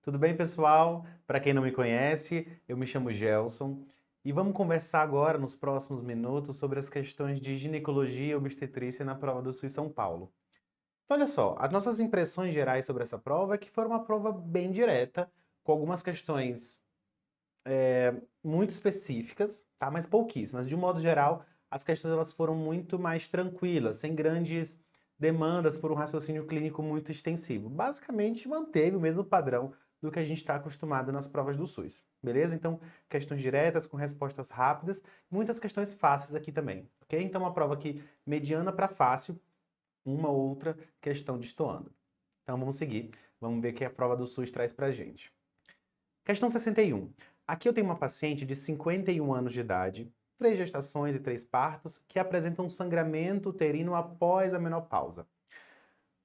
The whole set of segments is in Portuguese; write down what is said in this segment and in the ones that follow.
Tudo bem, pessoal? Para quem não me conhece, eu me chamo Gelson e vamos conversar agora, nos próximos minutos, sobre as questões de ginecologia e obstetrícia na prova do SUS São Paulo. Então, olha só, as nossas impressões gerais sobre essa prova é que foi uma prova bem direta, com algumas questões muito específicas, tá? Mas pouquíssimas. De um modo geral, as questões elas foram muito mais tranquilas, sem grandes demandas por um raciocínio clínico muito extensivo. Basicamente, manteve o mesmo padrão do que a gente está acostumado nas provas do SUS, beleza? Então, questões diretas com respostas rápidas, muitas questões fáceis aqui também, ok? Então, uma prova aqui mediana para fácil, uma outra questão destoando. Então, vamos seguir, vamos ver o que a prova do SUS traz para a gente. Questão 61. Aqui eu tenho uma paciente de 51 anos de idade, 3 gestações e 3 partos, que apresenta um sangramento uterino após a menopausa.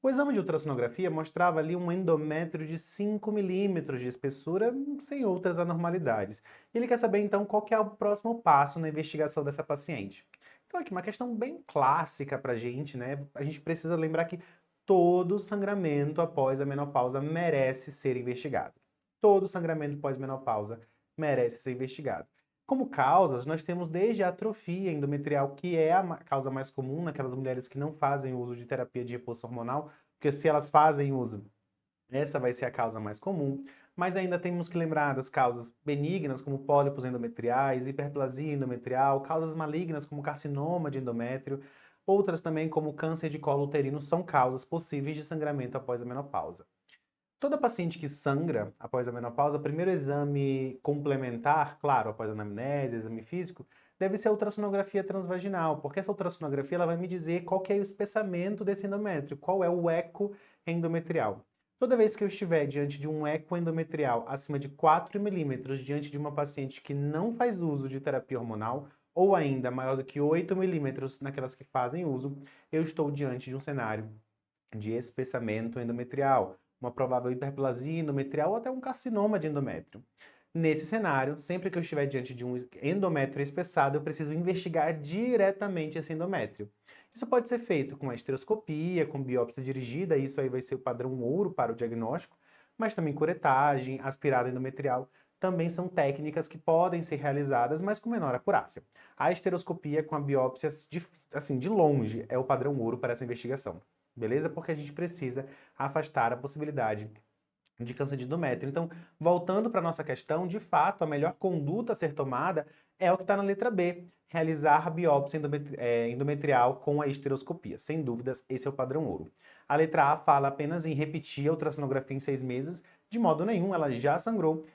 O exame de ultrassonografia mostrava ali um endométrio de 5 milímetros de espessura, sem outras anormalidades. E ele quer saber então qual que é o próximo passo na investigação dessa paciente. Então aqui uma questão bem clássica para a gente, né? A gente precisa lembrar que todo sangramento após a menopausa merece ser investigado. Todo sangramento pós-menopausa merece ser investigado. Como causas, nós temos desde a atrofia endometrial, que é a causa mais comum naquelas mulheres que não fazem uso de terapia de reposição hormonal, porque se elas fazem uso, essa vai ser a causa mais comum. Mas ainda temos que lembrar das causas benignas, como pólipos endometriais, hiperplasia endometrial, causas malignas, como carcinoma de endométrio. Outras também, como câncer de colo uterino, são causas possíveis de sangramento após a menopausa. Toda paciente que sangra após a menopausa, o primeiro exame complementar, claro, após a anamnese, exame físico, deve ser a ultrassonografia transvaginal, porque essa ultrassonografia ela vai me dizer qual que é o espessamento desse endométrio, qual é o eco endometrial. Toda vez que eu estiver diante de um eco endometrial acima de 4 milímetros, diante de uma paciente que não faz uso de terapia hormonal, ou ainda maior do que 8 milímetros naquelas que fazem uso, eu estou diante de um cenário de espessamento endometrial, uma provável hiperplasia endometrial ou até um carcinoma de endométrio. Nesse cenário, sempre que eu estiver diante de um endométrio espessado, eu preciso investigar diretamente esse endométrio. Isso pode ser feito com a estereoscopia, com biópsia dirigida, isso aí vai ser o padrão ouro para o diagnóstico, mas também curetagem, aspirada endometrial, também são técnicas que podem ser realizadas, mas com menor acurácia. A estereoscopia com a biópsia, de longe, é o padrão ouro para essa investigação. Beleza? Porque a gente precisa afastar a possibilidade de câncer de endométrio. Então, voltando para a nossa questão, de fato, a melhor conduta a ser tomada é o que está na letra B, realizar a biópsia endometrial com a esteroscopia. Sem dúvidas, esse é o padrão ouro. A letra A fala apenas em repetir a ultrassonografia em 6 meses. De modo nenhum, ela já sangrou,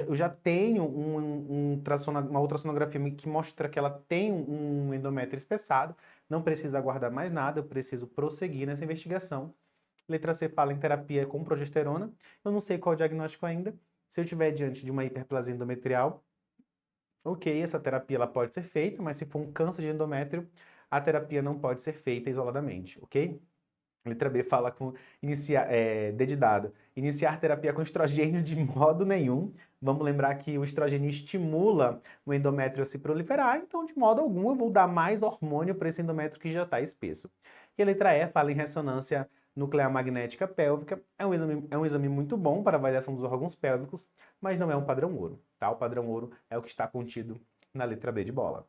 eu já tenho uma ultrassonografia que mostra que ela tem um endométrio espessado, não precisa aguardar mais nada, eu preciso prosseguir nessa investigação. Letra C fala em terapia com progesterona. Eu não sei qual é o diagnóstico ainda. Se eu estiver diante de uma hiperplasia endometrial, ok, essa terapia ela pode ser feita, mas se for um câncer de endométrio, a terapia não pode ser feita isoladamente, ok? Letra B fala com dedidado. Iniciar terapia com estrogênio de modo nenhum. Vamos lembrar que o estrogênio estimula o endométrio a se proliferar, então de modo algum eu vou dar mais hormônio para esse endométrio que já está espesso. E a letra E fala em ressonância nuclear magnética pélvica. É um exame muito bom para avaliação dos órgãos pélvicos, mas não é um padrão ouro, tá? O padrão ouro é o que está contido na letra B de bola.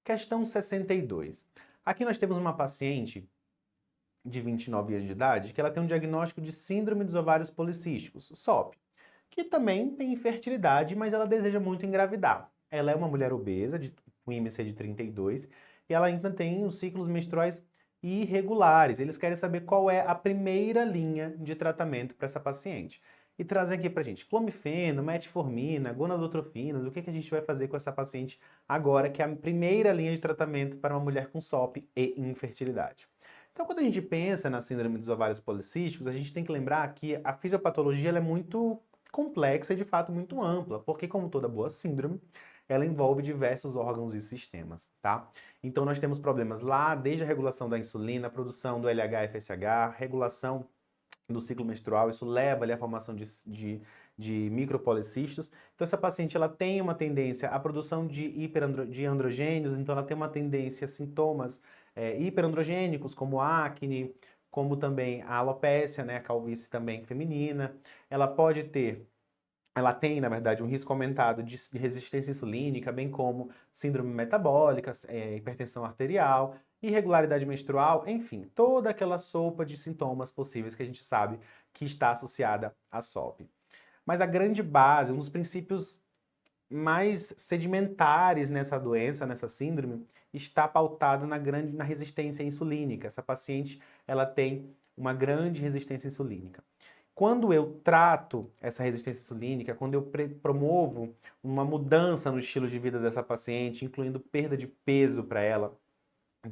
Questão 62. Aqui nós temos uma paciente de 29 anos de idade que ela tem um diagnóstico de síndrome dos ovários policísticos, SOP, que também tem infertilidade, mas ela deseja muito engravidar. Ela é uma mulher obesa, com IMC de 32, e ela ainda tem os ciclos menstruais irregulares. Eles querem saber qual é a primeira linha de tratamento para essa paciente. E trazem aqui pra gente clomifeno, metformina, gonadotropina, o que a gente vai fazer com essa paciente agora, que é a primeira linha de tratamento para uma mulher com SOP e infertilidade. Então, quando a gente pensa na síndrome dos ovários policísticos, a gente tem que lembrar que a fisiopatologia ela é muito complexa e, de fato, muito ampla, porque, como toda boa síndrome, ela envolve diversos órgãos e sistemas, tá? Então, nós temos problemas lá, desde a regulação da insulina, a produção do LH-FSH, regulação do ciclo menstrual, isso leva ali à formação de micropolicistos. Então, essa paciente ela tem uma tendência à produção de androgênios, então ela tem uma tendência a sintomas hiperandrogênicos, como acne, como também a alopécia, né, a calvície também feminina. Ela tem, na verdade, um risco aumentado de resistência insulínica, bem como síndrome metabólica, hipertensão arterial, irregularidade menstrual, enfim, toda aquela sopa de sintomas possíveis que a gente sabe que está associada à SOP. Mas a grande base, um dos princípios mais sedimentares nessa doença, nessa síndrome, está pautado na resistência insulínica. Essa paciente, ela tem uma grande resistência insulínica. Quando eu trato essa resistência insulínica, quando eu promovo uma mudança no estilo de vida dessa paciente, incluindo perda de peso para ela,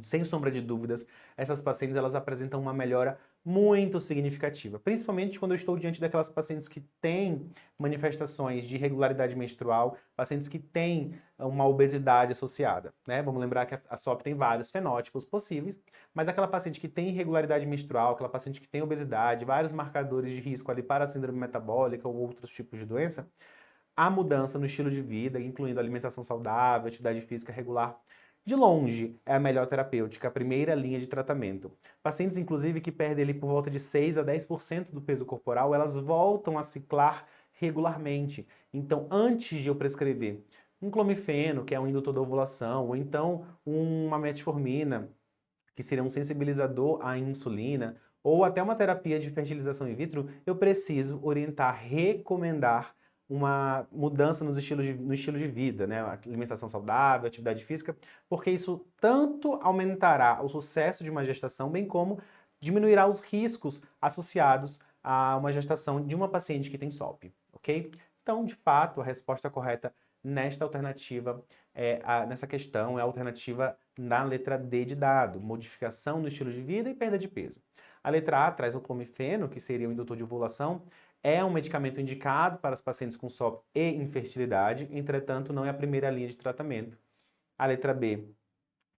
sem sombra de dúvidas, essas pacientes elas apresentam uma melhora muito significativa, principalmente quando eu estou diante daquelas pacientes que têm manifestações de irregularidade menstrual, pacientes que têm uma obesidade associada, né? Vamos lembrar que a SOP tem vários fenótipos possíveis, mas aquela paciente que tem irregularidade menstrual, aquela paciente que tem obesidade, vários marcadores de risco ali para a síndrome metabólica ou outros tipos de doença, a mudança no estilo de vida, incluindo alimentação saudável, atividade física regular, de longe é a melhor terapêutica, a primeira linha de tratamento. Pacientes, inclusive, que perdem ali por volta de 6 a 10% do peso corporal, elas voltam a ciclar regularmente. Então, antes de eu prescrever um clomifeno, que é um indutor da ovulação, ou então uma metformina, que seria um sensibilizador à insulina, ou até uma terapia de fertilização in vitro, eu preciso orientar, recomendar uma mudança no estilo de vida, né? Alimentação saudável, atividade física, porque isso tanto aumentará o sucesso de uma gestação, bem como diminuirá os riscos associados a uma gestação de uma paciente que tem SOP, ok? Então, de fato, a resposta correta nesta alternativa, nessa questão, é a alternativa na letra D de dado, modificação no estilo de vida e perda de peso. A letra A traz o clomifeno, que seria o indutor de ovulação, é um medicamento indicado para as pacientes com SOP e infertilidade, entretanto, não é a primeira linha de tratamento. A letra B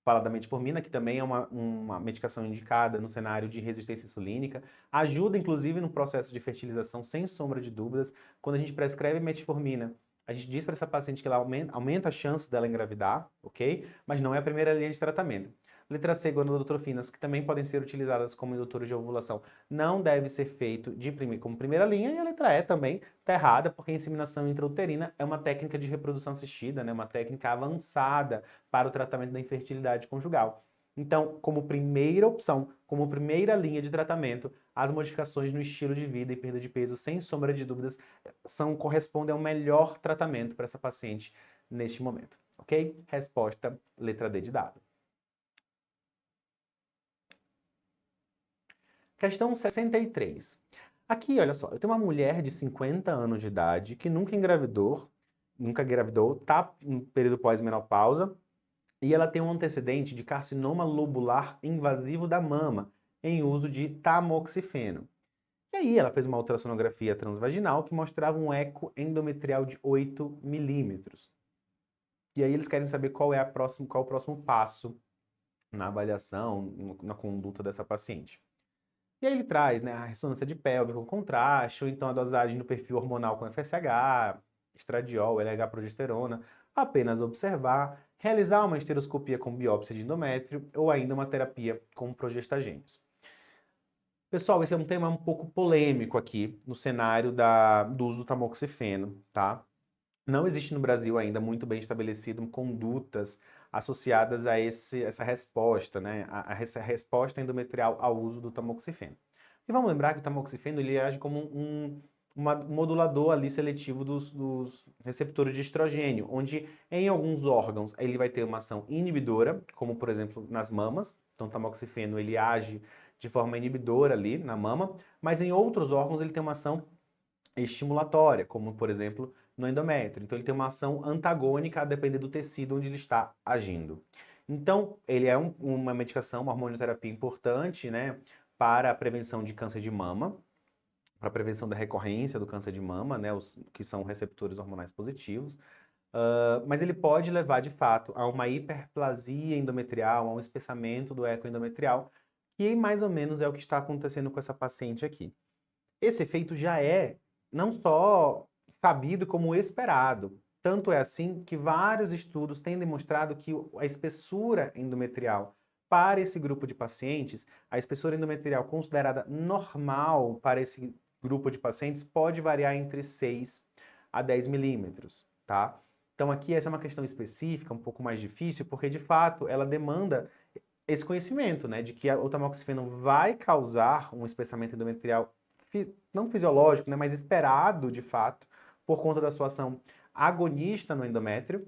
fala da metformina, que também é uma medicação indicada no cenário de resistência insulínica, ajuda inclusive no processo de fertilização, sem sombra de dúvidas. Quando a gente prescreve metformina, a gente diz para essa paciente que ela aumenta a chance dela engravidar, ok? Mas não é a primeira linha de tratamento. Letra C, gonadotrofinas, que também podem ser utilizadas como indutores de ovulação, não deve ser feito como primeira linha. E a letra E também está errada, porque a inseminação intrauterina é uma técnica de reprodução assistida, né? Uma técnica avançada para o tratamento da infertilidade conjugal. Então, como primeira opção, como primeira linha de tratamento, as modificações no estilo de vida e perda de peso, sem sombra de dúvidas, correspondem ao melhor tratamento para essa paciente neste momento, ok? Resposta, letra D de dado. Questão 63. Aqui, olha só, eu tenho uma mulher de 50 anos de idade que nunca engravidou, tá no período pós-menopausa, e ela tem um antecedente de carcinoma lobular invasivo da mama, em uso de tamoxifeno. E aí ela fez uma ultrassonografia transvaginal que mostrava um eco endometrial de 8 milímetros. E aí eles querem saber qual o próximo passo na avaliação, na conduta dessa paciente. E aí ele traz, né, a ressonância de pelve com contraste, ou então a dosagem do perfil hormonal com FSH, estradiol, LH-progesterona, apenas observar, realizar uma esteroscopia com biópsia de endométrio ou ainda uma terapia com progestagênios. Pessoal, esse é um tema um pouco polêmico aqui no cenário do uso do tamoxifeno, tá? Não existe no Brasil ainda muito bem estabelecido condutas associadas a essa resposta, né? Essa resposta endometrial ao uso do tamoxifeno. E vamos lembrar que o tamoxifeno ele age como um modulador ali seletivo dos receptores de estrogênio, onde em alguns órgãos ele vai ter uma ação inibidora, como por exemplo nas mamas. Então o tamoxifeno ele age de forma inibidora ali na mama, mas em outros órgãos ele tem uma ação estimulatória, como por exemplo no endométrio. Então ele tem uma ação antagônica a depender do tecido onde ele está agindo. Então ele é uma medicação, uma hormonioterapia importante, né, para a prevenção de câncer de mama, para a prevenção da recorrência do câncer de mama, né, que são receptores hormonais positivos. Mas ele pode levar, de fato, a uma hiperplasia endometrial, a um espessamento do eco endometrial, que mais ou menos é o que está acontecendo com essa paciente aqui. Esse efeito já é não só sabido como esperado. Tanto é assim que vários estudos têm demonstrado que a espessura endometrial para esse grupo de pacientes, a espessura endometrial considerada normal para esse grupo de pacientes pode variar entre 6 a 10 milímetros, tá? Então aqui essa é uma questão específica, um pouco mais difícil, porque de fato ela demanda esse conhecimento, né, de que o tamoxifeno vai causar um espessamento endometrial não fisiológico, né, mas esperado de fato, por conta da sua ação agonista no endométrio,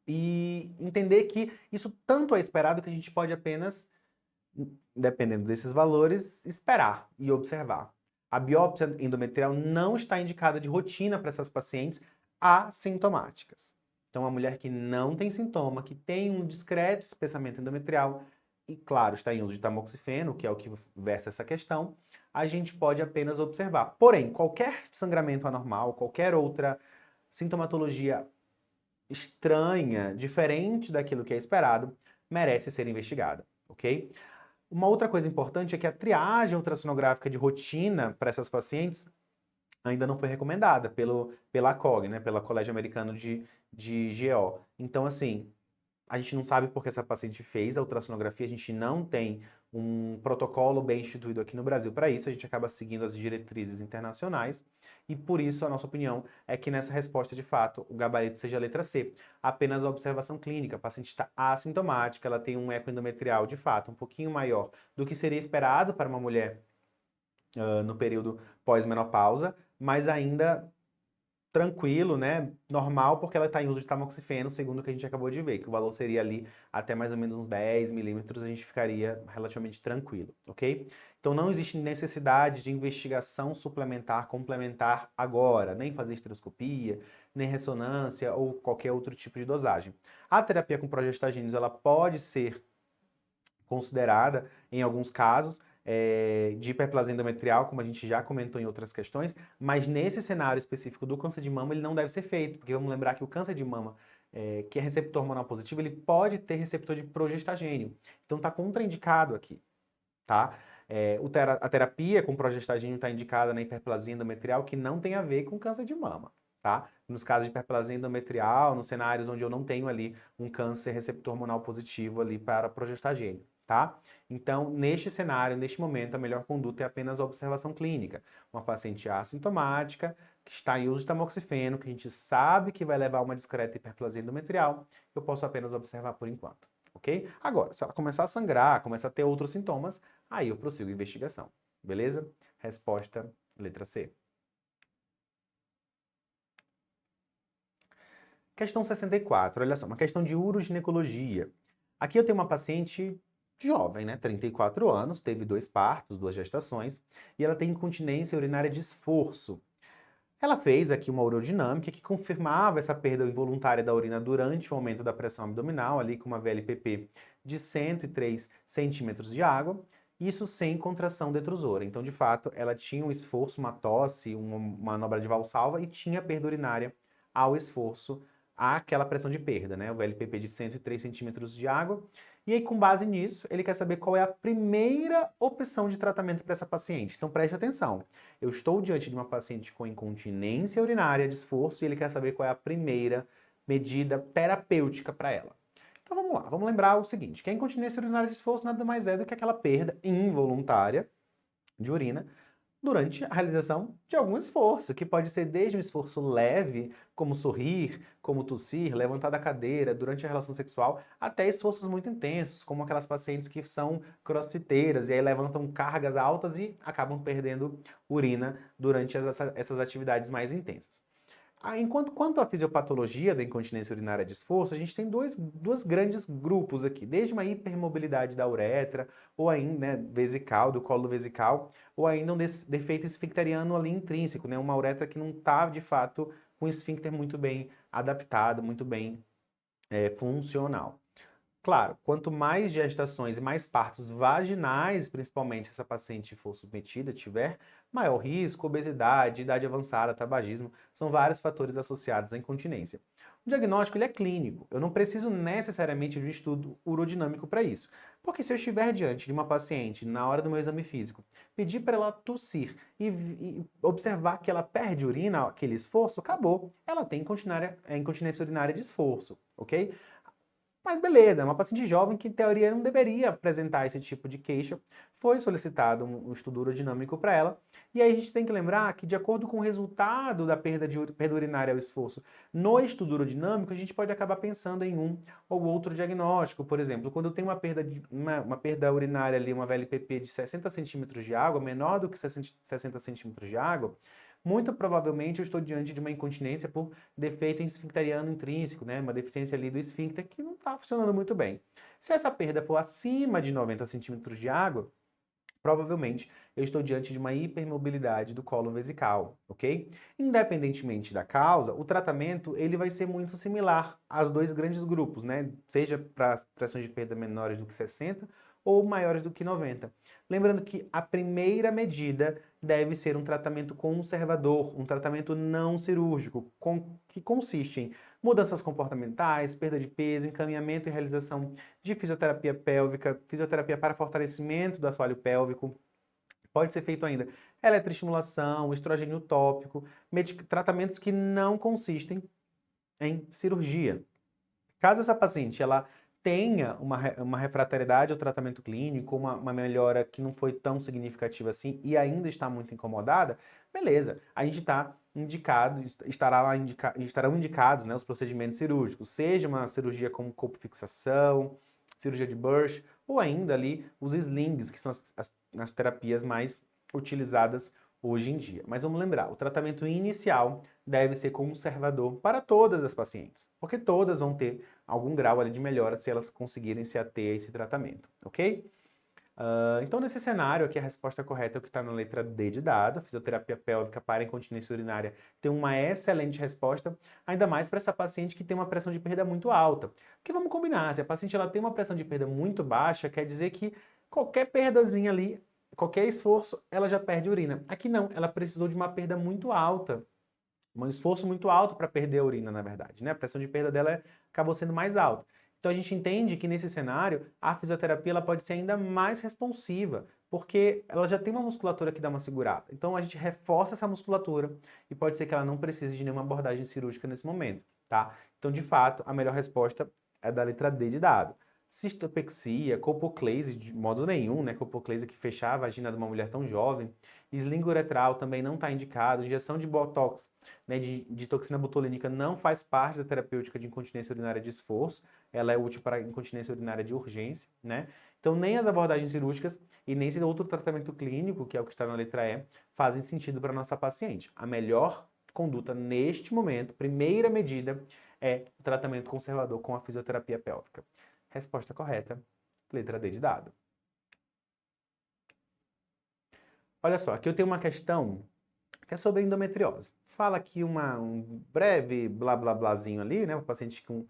e entender que isso tanto é esperado que a gente pode apenas, dependendo desses valores, esperar e observar. A biópsia endometrial não está indicada de rotina para essas pacientes assintomáticas. Então, uma mulher que não tem sintoma, que tem um discreto espessamento endometrial, e claro, está em uso de tamoxifeno, que é o que versa essa questão, a gente pode apenas observar. Porém, qualquer sangramento anormal, qualquer outra sintomatologia estranha, diferente daquilo que é esperado, merece ser investigada, ok? Uma outra coisa importante é que a triagem ultrassonográfica de rotina para essas pacientes ainda não foi recomendada pela COG, né, pela Colégio Americano de GO. Então, assim, a gente não sabe porque essa paciente fez a ultrassonografia, a gente não tem um protocolo bem instituído aqui no Brasil para isso, a gente acaba seguindo as diretrizes internacionais e por isso a nossa opinião é que nessa resposta, de fato, o gabarito seja a letra C, apenas a observação clínica, a paciente está assintomática, ela tem um eco endometrial, de fato, um pouquinho maior do que seria esperado para uma mulher no período pós-menopausa, mas ainda tranquilo, né? Normal, porque ela está em uso de tamoxifeno, segundo o que a gente acabou de ver, que o valor seria ali até mais ou menos uns 10 milímetros, a gente ficaria relativamente tranquilo, ok? Então não existe necessidade de investigação suplementar, complementar agora, nem fazer estereoscopia, nem ressonância ou qualquer outro tipo de dosagem. A terapia com progestaginos, ela pode ser considerada em alguns casos, de hiperplasia endometrial, como a gente já comentou em outras questões, mas nesse cenário específico do câncer de mama ele não deve ser feito, porque vamos lembrar que o câncer de mama, que é receptor hormonal positivo, ele pode ter receptor de progestagênio. Então está contraindicado aqui, tá? A terapia com progestagênio está indicada na hiperplasia endometrial, que não tem a ver com câncer de mama, tá? Nos casos de hiperplasia endometrial, nos cenários onde eu não tenho ali um câncer receptor hormonal positivo ali para progestagênio, tá? Então, neste cenário, neste momento, a melhor conduta é apenas a observação clínica. Uma paciente assintomática, que está em uso de tamoxifeno, que a gente sabe que vai levar a uma discreta hiperplasia endometrial, eu posso apenas observar por enquanto, ok? Agora, se ela começar a sangrar, começar a ter outros sintomas, aí eu prossigo a investigação, beleza? Resposta, letra C. Questão 64, olha só, uma questão de uroginecologia. Aqui eu tenho uma paciente jovem, né, 34 anos, teve 2 partos, 2 gestações, e ela tem incontinência urinária de esforço. Ela fez aqui uma urodinâmica que confirmava essa perda involuntária da urina durante o aumento da pressão abdominal, ali com uma VLPP de 103 centímetros de água, isso sem contração detrusora. Então, de fato, ela tinha um esforço, uma tosse, uma manobra de Valsalva e tinha perda urinária ao esforço, àquela pressão de perda, né? O VLPP de 103 centímetros de água. E aí, com base nisso, ele quer saber qual é a primeira opção de tratamento para essa paciente. Então, preste atenção. Eu estou diante de uma paciente com incontinência urinária de esforço e ele quer saber qual é a primeira medida terapêutica para ela. Então vamos lá, vamos lembrar o seguinte, que a incontinência urinária de esforço nada mais é do que aquela perda involuntária de urina durante a realização de algum esforço, que pode ser desde um esforço leve, como sorrir, como tossir, levantar da cadeira durante a relação sexual, até esforços muito intensos, como aquelas pacientes que são crossfiteiras e aí levantam cargas altas e acabam perdendo urina durante essas atividades mais intensas. Quanto à fisiopatologia da incontinência urinária de esforço, a gente tem dois grandes grupos aqui, desde uma hipermobilidade da uretra, ou ainda, né, vesical, do colo vesical, ou ainda um defeito esfincteriano ali intrínseco, né, uma uretra que não está, de fato, com o esfíncter muito bem adaptado, muito bem funcional. Claro, quanto mais gestações e mais partos vaginais, principalmente, essa paciente for submetida, tiver, maior risco, obesidade, idade avançada, tabagismo, são vários fatores associados à incontinência. O diagnóstico ele é clínico, eu não preciso necessariamente de um estudo urodinâmico para isso, porque se eu estiver diante de uma paciente, na hora do meu exame físico, pedir para ela tossir e observar que ela perde urina, aquele esforço, acabou, ela tem incontinência urinária de esforço, ok? Mas beleza, é uma paciente jovem que, em teoria, não deveria apresentar esse tipo de queixa. Foi solicitado um estudo urodinâmico para ela. E aí a gente tem que lembrar que, de acordo com o resultado da perda urinária ao esforço no estudo urodinâmico, a gente pode acabar pensando em um ou outro diagnóstico. Por exemplo, quando eu tenho uma perda urinária ali, uma VLPP de 60 centímetros de água, menor do que 60 centímetros de água, muito provavelmente eu estou diante de uma incontinência por defeito esfincteriano intrínseco, né? Uma deficiência ali do esfíncter que não está funcionando muito bem. Se essa perda for acima de 90 centímetros de água, provavelmente eu estou diante de uma hipermobilidade do colo vesical, ok? Independentemente da causa, o tratamento ele vai ser muito similar aos dois grandes grupos, né? Seja para as pressões de perda menores do que 60 ou maiores do que 90. Lembrando que a primeira medida deve ser um tratamento conservador, um tratamento não cirúrgico, que consiste em mudanças comportamentais, perda de peso, encaminhamento e realização de fisioterapia pélvica, fisioterapia para fortalecimento do assoalho pélvico. Pode ser feito ainda eletroestimulação, estrogênio tópico, tratamentos que não consistem em cirurgia. Caso essa paciente ela tenha uma refratariedade ao tratamento clínico, uma melhora que não foi tão significativa assim e ainda está muito incomodada, beleza, a gente está indicado, estarão indicados, né, os procedimentos cirúrgicos, seja uma cirurgia como colpofixação, cirurgia de Burch, ou ainda ali os slings, que são as terapias mais utilizadas hoje em dia. Mas vamos lembrar, o tratamento inicial deve ser conservador para todas as pacientes, porque todas vão ter algum grau ali de melhora se elas conseguirem se ater a esse tratamento, ok? Então, nesse cenário aqui, a resposta correta é o que está na letra D de dado. A fisioterapia pélvica para incontinência urinária tem uma excelente resposta, ainda mais para essa paciente que tem uma pressão de perda muito alta. Porque vamos combinar, se a paciente ela tem uma pressão de perda muito baixa, quer dizer que qualquer perdazinha ali, qualquer esforço, ela já perde urina. Aqui não, ela precisou de uma perda muito alta. Um esforço muito alto para perder a urina, na verdade, né? A pressão de perda dela acabou sendo mais alta. Então a gente entende que nesse cenário a fisioterapia ela pode ser ainda mais responsiva, porque ela já tem uma musculatura que dá uma segurada. Então a gente reforça essa musculatura e pode ser que ela não precise de nenhuma abordagem cirúrgica nesse momento, tá? Então, de fato, a melhor resposta é da letra D de dado. Cistopexia, colpoclase, de modo nenhum, né? Colpoclase que fechar a vagina de uma mulher tão jovem. Sling uretral também não está indicado. Injeção de botox, né, de toxina botulínica não faz parte da terapêutica de incontinência urinária de esforço. Ela é útil para incontinência urinária de urgência, né? Então, nem as abordagens cirúrgicas e nem esse outro tratamento clínico, que é o que está na letra E, fazem sentido para a nossa paciente. A melhor conduta neste momento, primeira medida, é o tratamento conservador com a fisioterapia pélvica. Resposta correta, letra D de dado. Olha só, aqui eu tenho uma questão que é sobre endometriose. Fala aqui um breve blá blá blázinho ali, né? O paciente com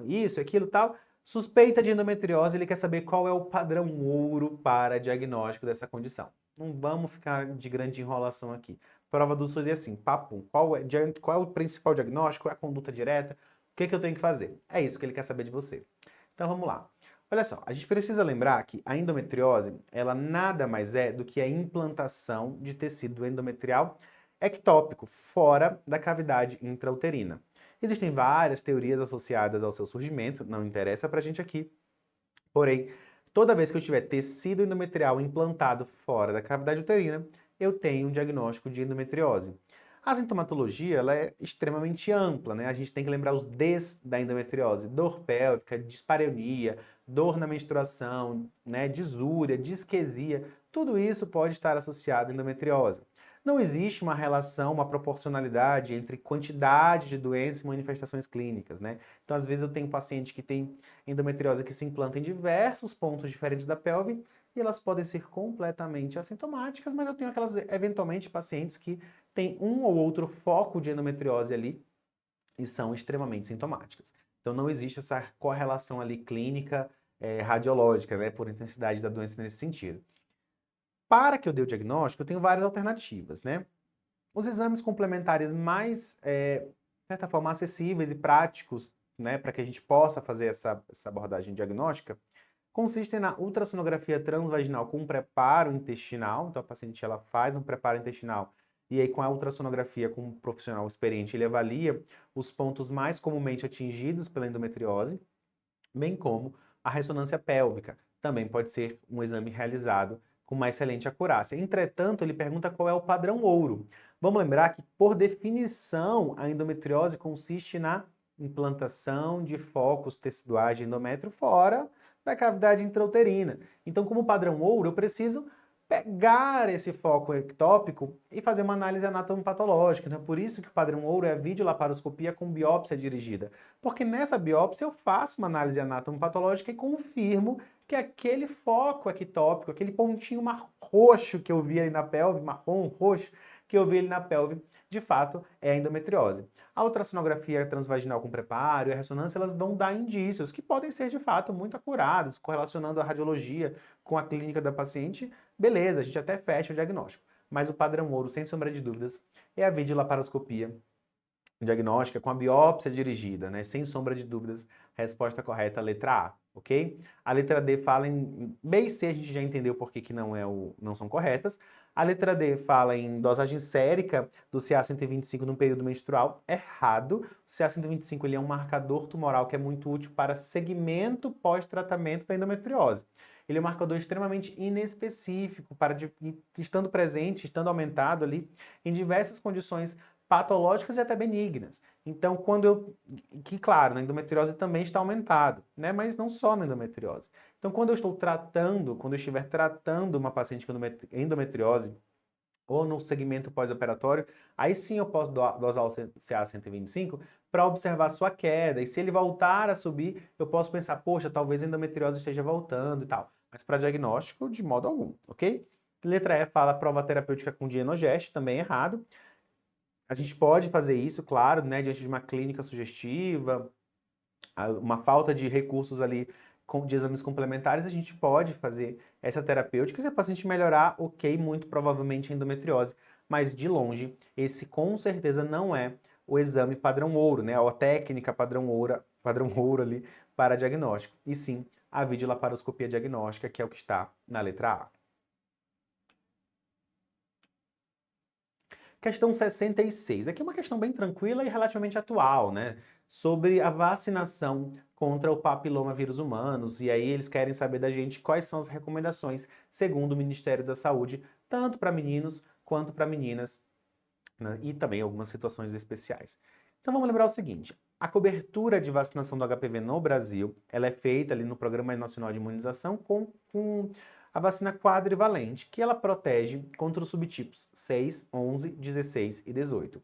isso, aquilo tal. Suspeita de endometriose, ele quer saber qual é o padrão ouro para diagnóstico dessa condição. Não vamos ficar de grande enrolação aqui. Prova do SUS é assim, papo, qual é o principal diagnóstico, qual é a conduta direta, o que eu tenho que fazer? É isso que ele quer saber de você. Então vamos lá. Olha só, a gente precisa lembrar que a endometriose, ela nada mais é do que a implantação de tecido endometrial ectópico, fora da cavidade intrauterina. Existem várias teorias associadas ao seu surgimento, não interessa pra gente aqui. Porém, toda vez que eu tiver tecido endometrial implantado fora da cavidade uterina, eu tenho um diagnóstico de endometriose. A sintomatologia ela é extremamente ampla, né? A gente tem que lembrar os Ds da endometriose: dor pélvica, dispareunia, dor na menstruação, né? Disúria, disquesia. Tudo isso pode estar associado à endometriose. Não existe uma relação, uma proporcionalidade entre quantidade de doenças e manifestações clínicas, né? Então, às vezes, eu tenho um paciente que tem endometriose que se implanta em diversos pontos diferentes da pelve e elas podem ser completamente assintomáticas, mas eu tenho aquelas, eventualmente, pacientes que têm um ou outro foco de endometriose ali e são extremamente sintomáticas. Então, não existe essa correlação ali clínica, radiológica, né, por intensidade da doença nesse sentido. Para que eu dê o diagnóstico, eu tenho várias alternativas, né? Os exames complementares mais, de certa forma, acessíveis e práticos, né, para que a gente possa fazer essa abordagem diagnóstica, consistem na ultrassonografia transvaginal com preparo intestinal. Então, a paciente ela faz um preparo intestinal e aí com a ultrassonografia com um profissional experiente, ele avalia os pontos mais comumente atingidos pela endometriose. bem como a ressonância pélvica. Também pode ser um exame realizado com uma excelente acurácia. Entretanto, ele pergunta qual é o padrão ouro. Vamos lembrar que, por definição, a endometriose consiste na implantação de focos teciduais de endométrio fora da cavidade intrauterina. Então, como padrão ouro, eu preciso pegar esse foco ectópico e fazer uma análise anatomopatológica. Então, é por isso que o padrão ouro é a videolaparoscopia com biópsia dirigida. Porque nessa biópsia eu faço uma análise anatomopatológica e confirmo que aquele foco ectópico, aquele pontinho roxo que eu vi ali na pelve, marrom, roxo, que eu vi ali na pelve, de fato é a endometriose. A ultrassonografia transvaginal com preparo e a ressonância, elas vão dar indícios que podem ser de fato muito acurados, correlacionando a radiologia com a clínica da paciente, beleza, a gente até fecha o diagnóstico. Mas o padrão ouro, sem sombra de dúvidas, é a videolaparoscopia diagnóstica com a biópsia dirigida, né? Sem sombra de dúvidas, resposta correta, letra A, ok? A letra D fala em B e C, a gente já entendeu por que não são corretas. A letra D fala em dosagem sérica do CA-125 no período menstrual, errado. O CA-125 ele é um marcador tumoral que é muito útil para segmento pós-tratamento da endometriose. Ele é um marcador extremamente inespecífico, estando presente, estando aumentado ali em diversas condições patológicas e até benignas. Então, claro, na endometriose também está aumentado, né? Mas não só na endometriose. Então, quando eu estiver tratando uma paciente com endometriose, ou no segmento pós-operatório, aí sim eu posso dosar o CA-125 para observar sua queda. E se ele voltar a subir, eu posso pensar, poxa, talvez a endometriose esteja voltando e tal. Mas para diagnóstico, de modo algum, ok? Letra E fala prova terapêutica com dienogeste, também errado. A gente pode fazer isso, claro, né, diante de uma clínica sugestiva, uma falta de recursos ali de exames complementares, a gente pode fazer essa terapêutica. Se a paciente melhorar, ok, muito provavelmente endometriose, mas de longe, esse com certeza não é o exame padrão ouro, né, ou a técnica padrão ouro ali para diagnóstico, e sim a videolaparoscopia diagnóstica, que é o que está na letra A. Questão 66. Aqui é uma questão bem tranquila e relativamente atual, né? Sobre a vacinação contra o papilomavírus humanos. E aí eles querem saber da gente quais são as recomendações, segundo o Ministério da Saúde, tanto para meninos quanto para meninas, né? E também algumas situações especiais. Então vamos lembrar o seguinte: a cobertura de vacinação do HPV no Brasil, ela é feita ali no Programa Nacional de Imunização com a vacina quadrivalente, que ela protege contra os subtipos 6, 11, 16 e 18.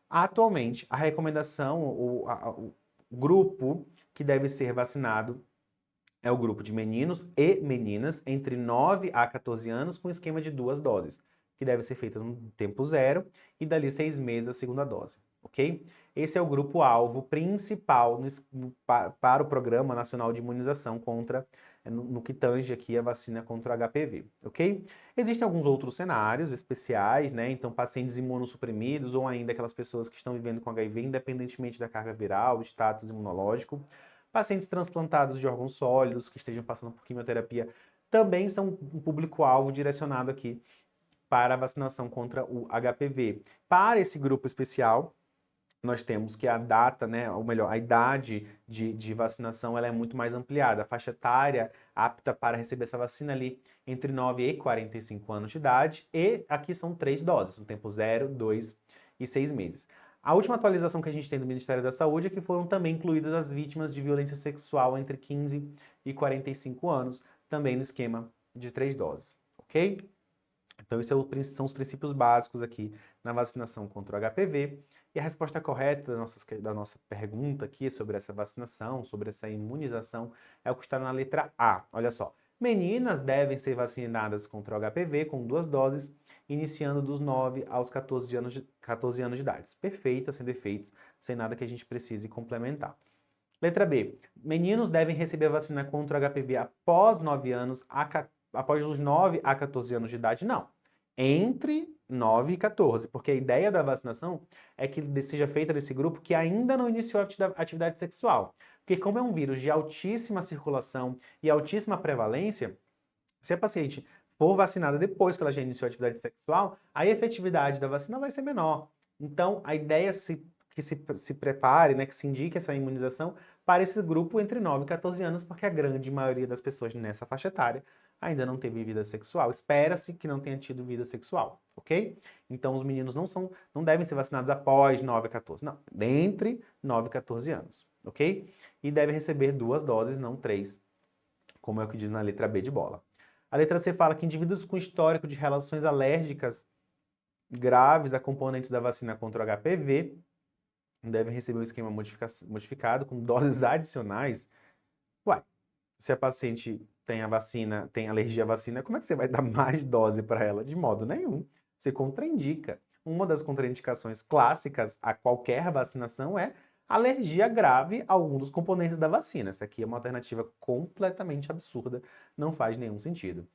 Atualmente, a recomendação, o grupo que deve ser vacinado é o grupo de meninos e meninas entre 9 a 14 anos com esquema de 2 doses, que deve ser feita no tempo zero e dali 6 meses a segunda dose, ok? Esse é o grupo-alvo principal para o Programa Nacional de Imunização contra, no que tange aqui a vacina contra o HPV, ok? Existem alguns outros cenários especiais, né? Então, pacientes imunossuprimidos ou ainda aquelas pessoas que estão vivendo com HIV, independentemente da carga viral, status imunológico. Pacientes transplantados de órgãos sólidos que estejam passando por quimioterapia também são um público-alvo direcionado aqui para a vacinação contra o HPV. Para esse grupo especial, nós temos que a data, né, ou melhor, a idade de vacinação ela é muito mais ampliada. A faixa etária apta para receber essa vacina ali entre 9 e 45 anos de idade. E aqui são 3 doses, no tempo 0, 2 e 6 meses. A última atualização que a gente tem do Ministério da Saúde é que foram também incluídas as vítimas de violência sexual entre 15 e 45 anos, também no esquema de 3 doses, ok? Então, esses são os princípios básicos aqui na vacinação contra o HPV. E a resposta correta da nossa pergunta aqui sobre essa vacinação, sobre essa imunização, é o que está na letra A. Olha só. Meninas devem ser vacinadas contra o HPV com 2 doses, iniciando dos 9 aos 14 anos de idade. Perfeita, sem defeitos, sem nada que a gente precise complementar. Letra B. Meninos devem receber a vacina contra o HPV após 9 anos, após os 9 a 14 anos de idade? Não. Entre 9 e 14, porque a ideia da vacinação é que seja feita nesse grupo que ainda não iniciou a atividade sexual. Porque como é um vírus de altíssima circulação e altíssima prevalência, se a paciente for vacinada depois que ela já iniciou a atividade sexual, a efetividade da vacina vai ser menor. Então, a ideia que se prepare, né, que se indique essa imunização para esse grupo entre 9 e 14 anos, porque a grande maioria das pessoas nessa faixa etária ainda não teve vida sexual. Espera-se que não tenha tido vida sexual, ok? Então os meninos não devem ser vacinados após 9 a 14, não, entre 9 e 14 anos, ok? E devem receber 2 doses, não 3, como é o que diz na letra B de bola. A letra C fala que indivíduos com histórico de relações alérgicas graves a componentes da vacina contra o HPV devem receber um esquema modificado com doses adicionais. Uai, se a paciente tem a vacina, tem alergia à vacina, como é que você vai dar mais dose para ela? De modo nenhum. Você contraindica. Uma das contraindicações clássicas a qualquer vacinação é alergia grave a algum dos componentes da vacina. Essa aqui é uma alternativa completamente absurda, não faz nenhum sentido.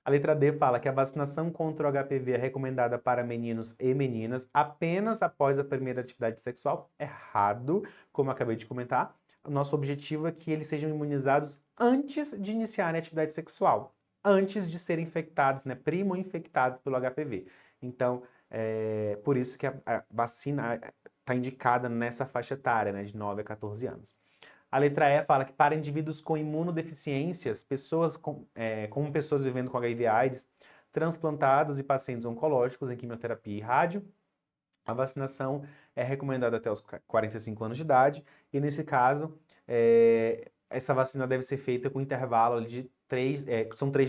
A letra D fala que a vacinação contra o HPV é recomendada para meninos e meninas apenas após a primeira atividade sexual. Errado, como eu acabei de comentar. O nosso objetivo é que eles sejam imunizados antes de iniciarem a atividade sexual, antes de serem infectados, né, primo-infectados pelo HPV. Então, por isso que a vacina está indicada nessa faixa etária, né, de 9 a 14 anos. A letra E fala que para indivíduos com imunodeficiências, como pessoas vivendo com HIV/AIDS, transplantados e pacientes oncológicos em quimioterapia e rádio, a vacinação é recomendada até os 45 anos de idade, e nesse caso, essa vacina deve ser feita com intervalo de 3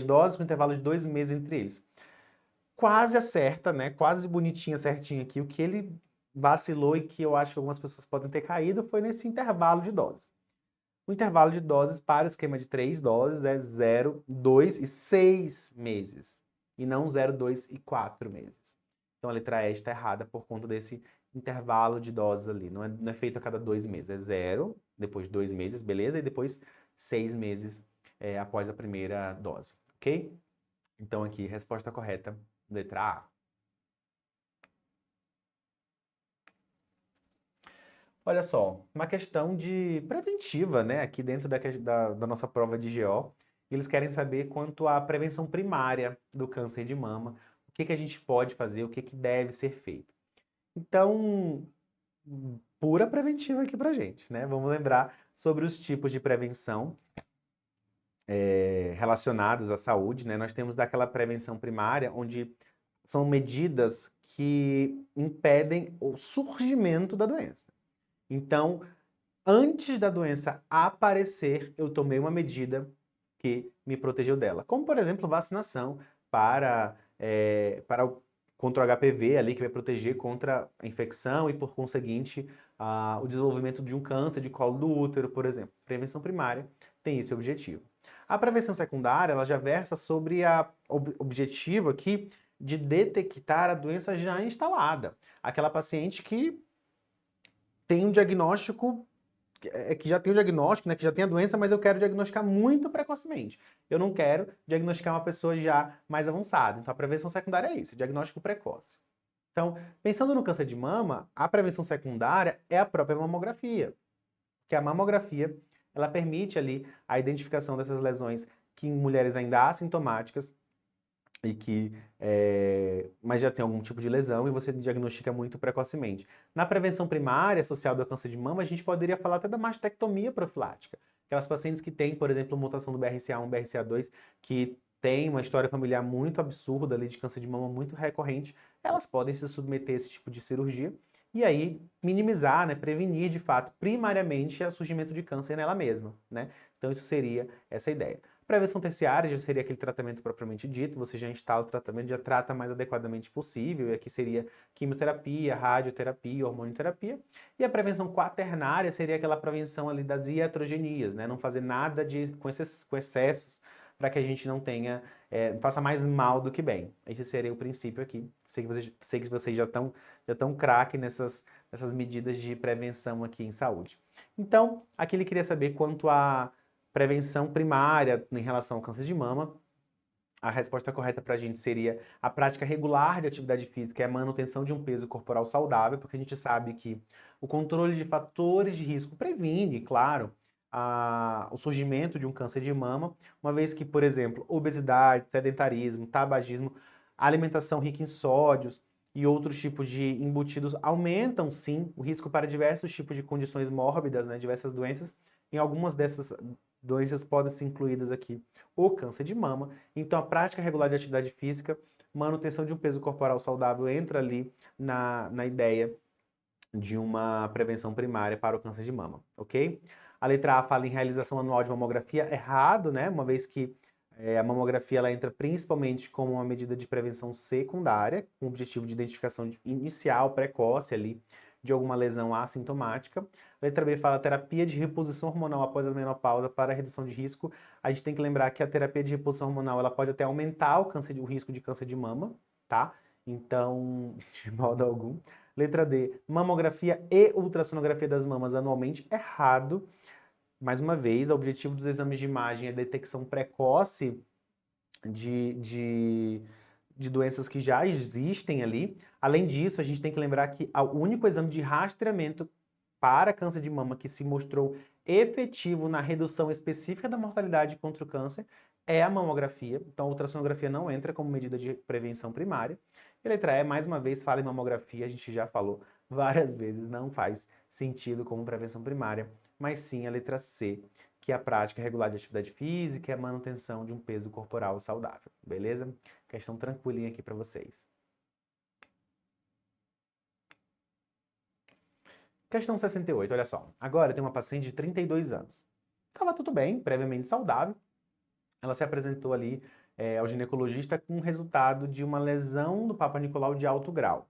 doses, com intervalo de 2 meses entre eles. Quase acerta, né? Quase bonitinha, certinho aqui. O que ele vacilou e que eu acho que algumas pessoas podem ter caído foi nesse intervalo de doses. O intervalo de doses para o esquema de 3 doses é 0, 2 e 6 meses, e não 0, 2 e 4 meses. Então a letra E está errada por conta desse intervalo de doses ali. Não é feito a cada 2 meses, é 0, depois 2 meses, beleza? E depois 6 meses após a primeira dose, ok? Então aqui, resposta correta, letra A. Olha só, uma questão de preventiva, né? Aqui dentro da nossa prova de GO, eles querem saber quanto à prevenção primária do câncer de mama, o que que a gente pode fazer, o que que deve ser feito. Então, pura preventiva aqui pra gente, né? Vamos lembrar sobre os tipos de prevenção relacionados à saúde, né? Nós temos daquela prevenção primária, onde são medidas que impedem o surgimento da doença. Então, antes da doença aparecer, eu tomei uma medida que me protegeu dela. Como, por exemplo, vacinação contra o HPV, ali, que vai proteger contra a infecção e, por conseguinte, o desenvolvimento de um câncer de colo do útero, por exemplo. Prevenção primária tem esse objetivo. A prevenção secundária, ela já versa sobre o objetivo aqui de detectar a doença já instalada. Aquela paciente que tem um diagnóstico, que já tem o diagnóstico, né, que já tem a doença, mas eu quero diagnosticar muito precocemente. Eu não quero diagnosticar uma pessoa já mais avançada. Então, a prevenção secundária é isso, diagnóstico precoce. Então, pensando no câncer de mama, a prevenção secundária é a própria mamografia. Porque a mamografia, ela permite ali a identificação dessas lesões que em mulheres ainda assintomáticas, e que mas já tem algum tipo de lesão e você diagnostica muito precocemente. Na prevenção primária associada ao câncer de mama, a gente poderia falar até da mastectomia profilática. Aquelas pacientes que têm, por exemplo, mutação do BRCA1, BRCA2, que têm uma história familiar muito absurda ali de câncer de mama muito recorrente, elas podem se submeter a esse tipo de cirurgia e aí minimizar, né, prevenir de fato, primariamente, o surgimento de câncer nela mesma, né? Então isso seria essa ideia. Prevenção terciária já seria aquele tratamento propriamente dito, você já instala o tratamento, já trata mais adequadamente possível, e aqui seria quimioterapia, radioterapia, hormonioterapia. E a prevenção quaternária seria aquela prevenção ali das iatrogenias, né? Não fazer nada com excessos para que a gente não tenha, faça mais mal do que bem. Esse seria o princípio aqui. Sei que vocês já estão craque nessas medidas de prevenção aqui em saúde. Então, aqui ele queria saber quanto a prevenção primária em relação ao câncer de mama. A resposta correta para a gente seria a prática regular de atividade física e a manutenção de um peso corporal saudável, porque a gente sabe que o controle de fatores de risco previne, claro, o surgimento de um câncer de mama, uma vez que, por exemplo, obesidade, sedentarismo, tabagismo, alimentação rica em sódios, e outros tipos de embutidos aumentam, sim, o risco para diversos tipos de condições mórbidas, né, diversas doenças. Em algumas dessas doenças podem ser incluídas aqui o câncer de mama. Então, a prática regular de atividade física, manutenção de um peso corporal saudável entra ali na ideia de uma prevenção primária para o câncer de mama, ok? A letra A fala em realização anual de mamografia, errado, né? Uma vez que a mamografia ela entra principalmente como uma medida de prevenção secundária, com o objetivo de identificação inicial, precoce ali, de alguma lesão assintomática. A letra B fala terapia de reposição hormonal após a menopausa para redução de risco. A gente tem que lembrar que a terapia de reposição hormonal ela pode até aumentar o risco de câncer de mama, tá? Então, de modo algum. Letra D, mamografia e ultrassonografia das mamas anualmente, errado. Mais uma vez, o objetivo dos exames de imagem é a detecção precoce de, de, de doenças que já existem ali. Além disso, a gente tem que lembrar que o único exame de rastreamento para câncer de mama que se mostrou efetivo na redução específica da mortalidade contra o câncer é a mamografia. Então, a ultrassonografia não entra como medida de prevenção primária. E a letra E, mais uma vez, fala em mamografia, a gente já falou várias vezes, não faz sentido como prevenção primária, mas sim a letra C, que é a prática regular de atividade física e a manutenção de um peso corporal saudável, beleza? Questão tranquilinha aqui para vocês. Questão 68, olha só. Agora tem uma paciente de 32 anos. Estava tudo bem, previamente saudável. Ela se apresentou ali ao ginecologista com o resultado de uma lesão do Papa Nicolau de alto grau.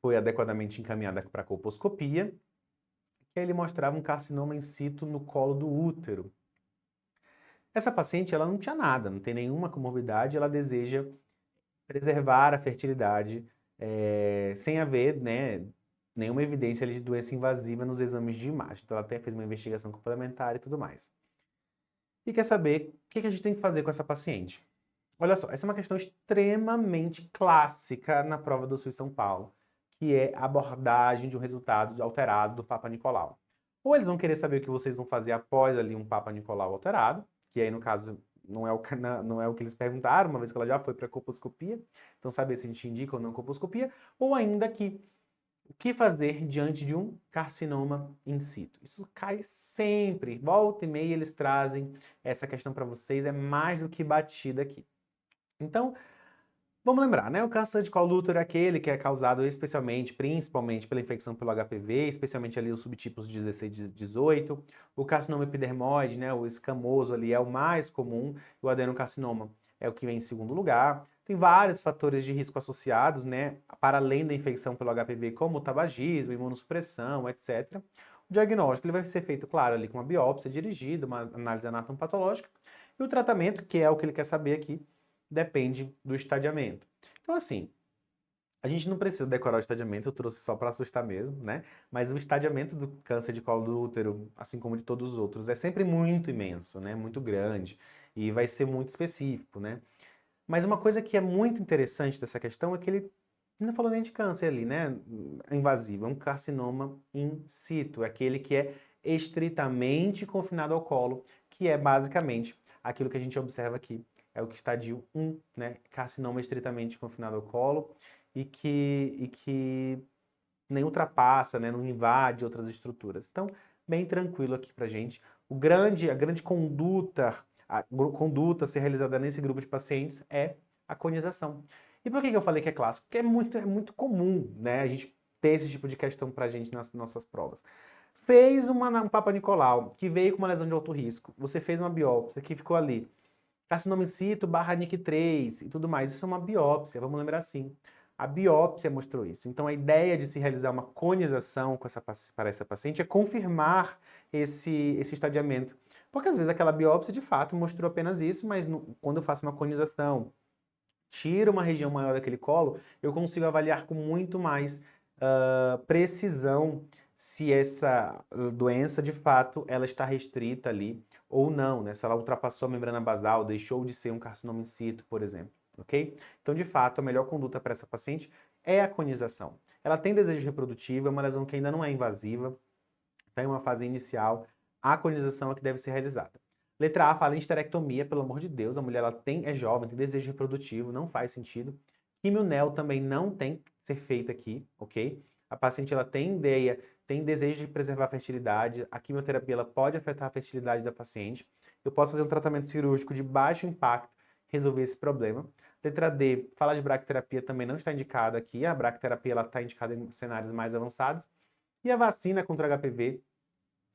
Foi adequadamente encaminhada para colposcopia, e aí ele mostrava um carcinoma in situ no colo do útero. Essa paciente, ela não tinha nada, não tem nenhuma comorbidade, ela deseja preservar a fertilidade sem haver, né, nenhuma evidência ali de doença invasiva nos exames de imagem. Então, ela até fez uma investigação complementar e tudo mais. E quer saber o que a gente tem que fazer com essa paciente? Olha só, essa é uma questão extremamente clássica na prova do SUS São Paulo, que é a abordagem de um resultado alterado do Papa Nicolau. Ou eles vão querer saber o que vocês vão fazer após ali um Papa Nicolau alterado, que aí no caso não é o que eles perguntaram, uma vez que ela já foi para a colposcopia, então saber se a gente indica ou não colposcopia, ou ainda que o que fazer diante de um carcinoma in situ? Isso cai sempre, volta e meia eles trazem essa questão para vocês, é mais do que batida aqui. Então, vamos lembrar, né? O câncer de colo do útero é aquele que é causado principalmente pela infecção pelo HPV, especialmente ali os subtipos 16 e 18. O carcinoma epidermoide, né? O escamoso ali é o mais comum. O adenocarcinoma é o que vem em segundo lugar. Tem vários fatores de risco associados, né? Para além da infecção pelo HPV, como o tabagismo, imunossupressão, etc. O diagnóstico ele vai ser feito, claro, ali com uma biópsia dirigida, uma análise anatomopatológica. E o tratamento, que é o que ele quer saber aqui, depende do estadiamento. Então, assim, a gente não precisa decorar o estadiamento, eu trouxe só para assustar mesmo, né? Mas o estadiamento do câncer de colo do útero, assim como de todos os outros, é sempre muito imenso, né? Muito grande e vai ser muito específico, né? Mas uma coisa que é muito interessante dessa questão é que ele não falou nem de câncer ali, né? Invasivo, é um carcinoma in situ, é aquele que é estritamente confinado ao colo, que é basicamente aquilo que a gente observa aqui é o estadio 1, né? Carcinoma estritamente confinado ao colo e que nem ultrapassa, né? Não invade outras estruturas. Então, bem tranquilo aqui pra gente. A grande conduta, conduta a ser realizada nesse grupo de pacientes é a conização. E por que eu falei que é clássico? Porque é muito comum, né? A gente ter esse tipo de questão pra gente nas nossas provas. Fez um Papa Nicolau, que veio com uma lesão de alto risco. Você fez uma biópsia que ficou ali carcinoma in situ barra NIC3 e tudo mais. Isso é uma biópsia, vamos lembrar assim. A biópsia mostrou isso. Então, a ideia de se realizar uma conização para essa paciente é confirmar esse estadiamento. Porque às vezes aquela biópsia de fato mostrou apenas isso, mas quando eu faço uma conização, tiro uma região maior daquele colo, eu consigo avaliar com muito mais precisão se essa doença de fato ela está restrita ali ou não, né? Se ela ultrapassou a membrana basal, deixou de ser um carcinoma in situ, por exemplo, ok? Então, de fato, a melhor conduta para essa paciente é a conização. Ela tem desejo reprodutivo, é uma lesão que ainda não é invasiva, está em uma fase inicial, a conização é que deve ser realizada. Letra A fala em esterectomia, pelo amor de Deus, a mulher ela é jovem, tem desejo reprodutivo, não faz sentido Quimio-nel também não tem que ser feita aqui, ok? A paciente ela tem ideia, tem desejo de preservar a fertilidade, a quimioterapia ela pode afetar a fertilidade da paciente. Eu posso fazer um tratamento cirúrgico de baixo impacto, resolver esse problema. Letra D, fala de bracterapia também não está indicada aqui, a bracterapia ela está indicada em cenários mais avançados. E a vacina contra HPV,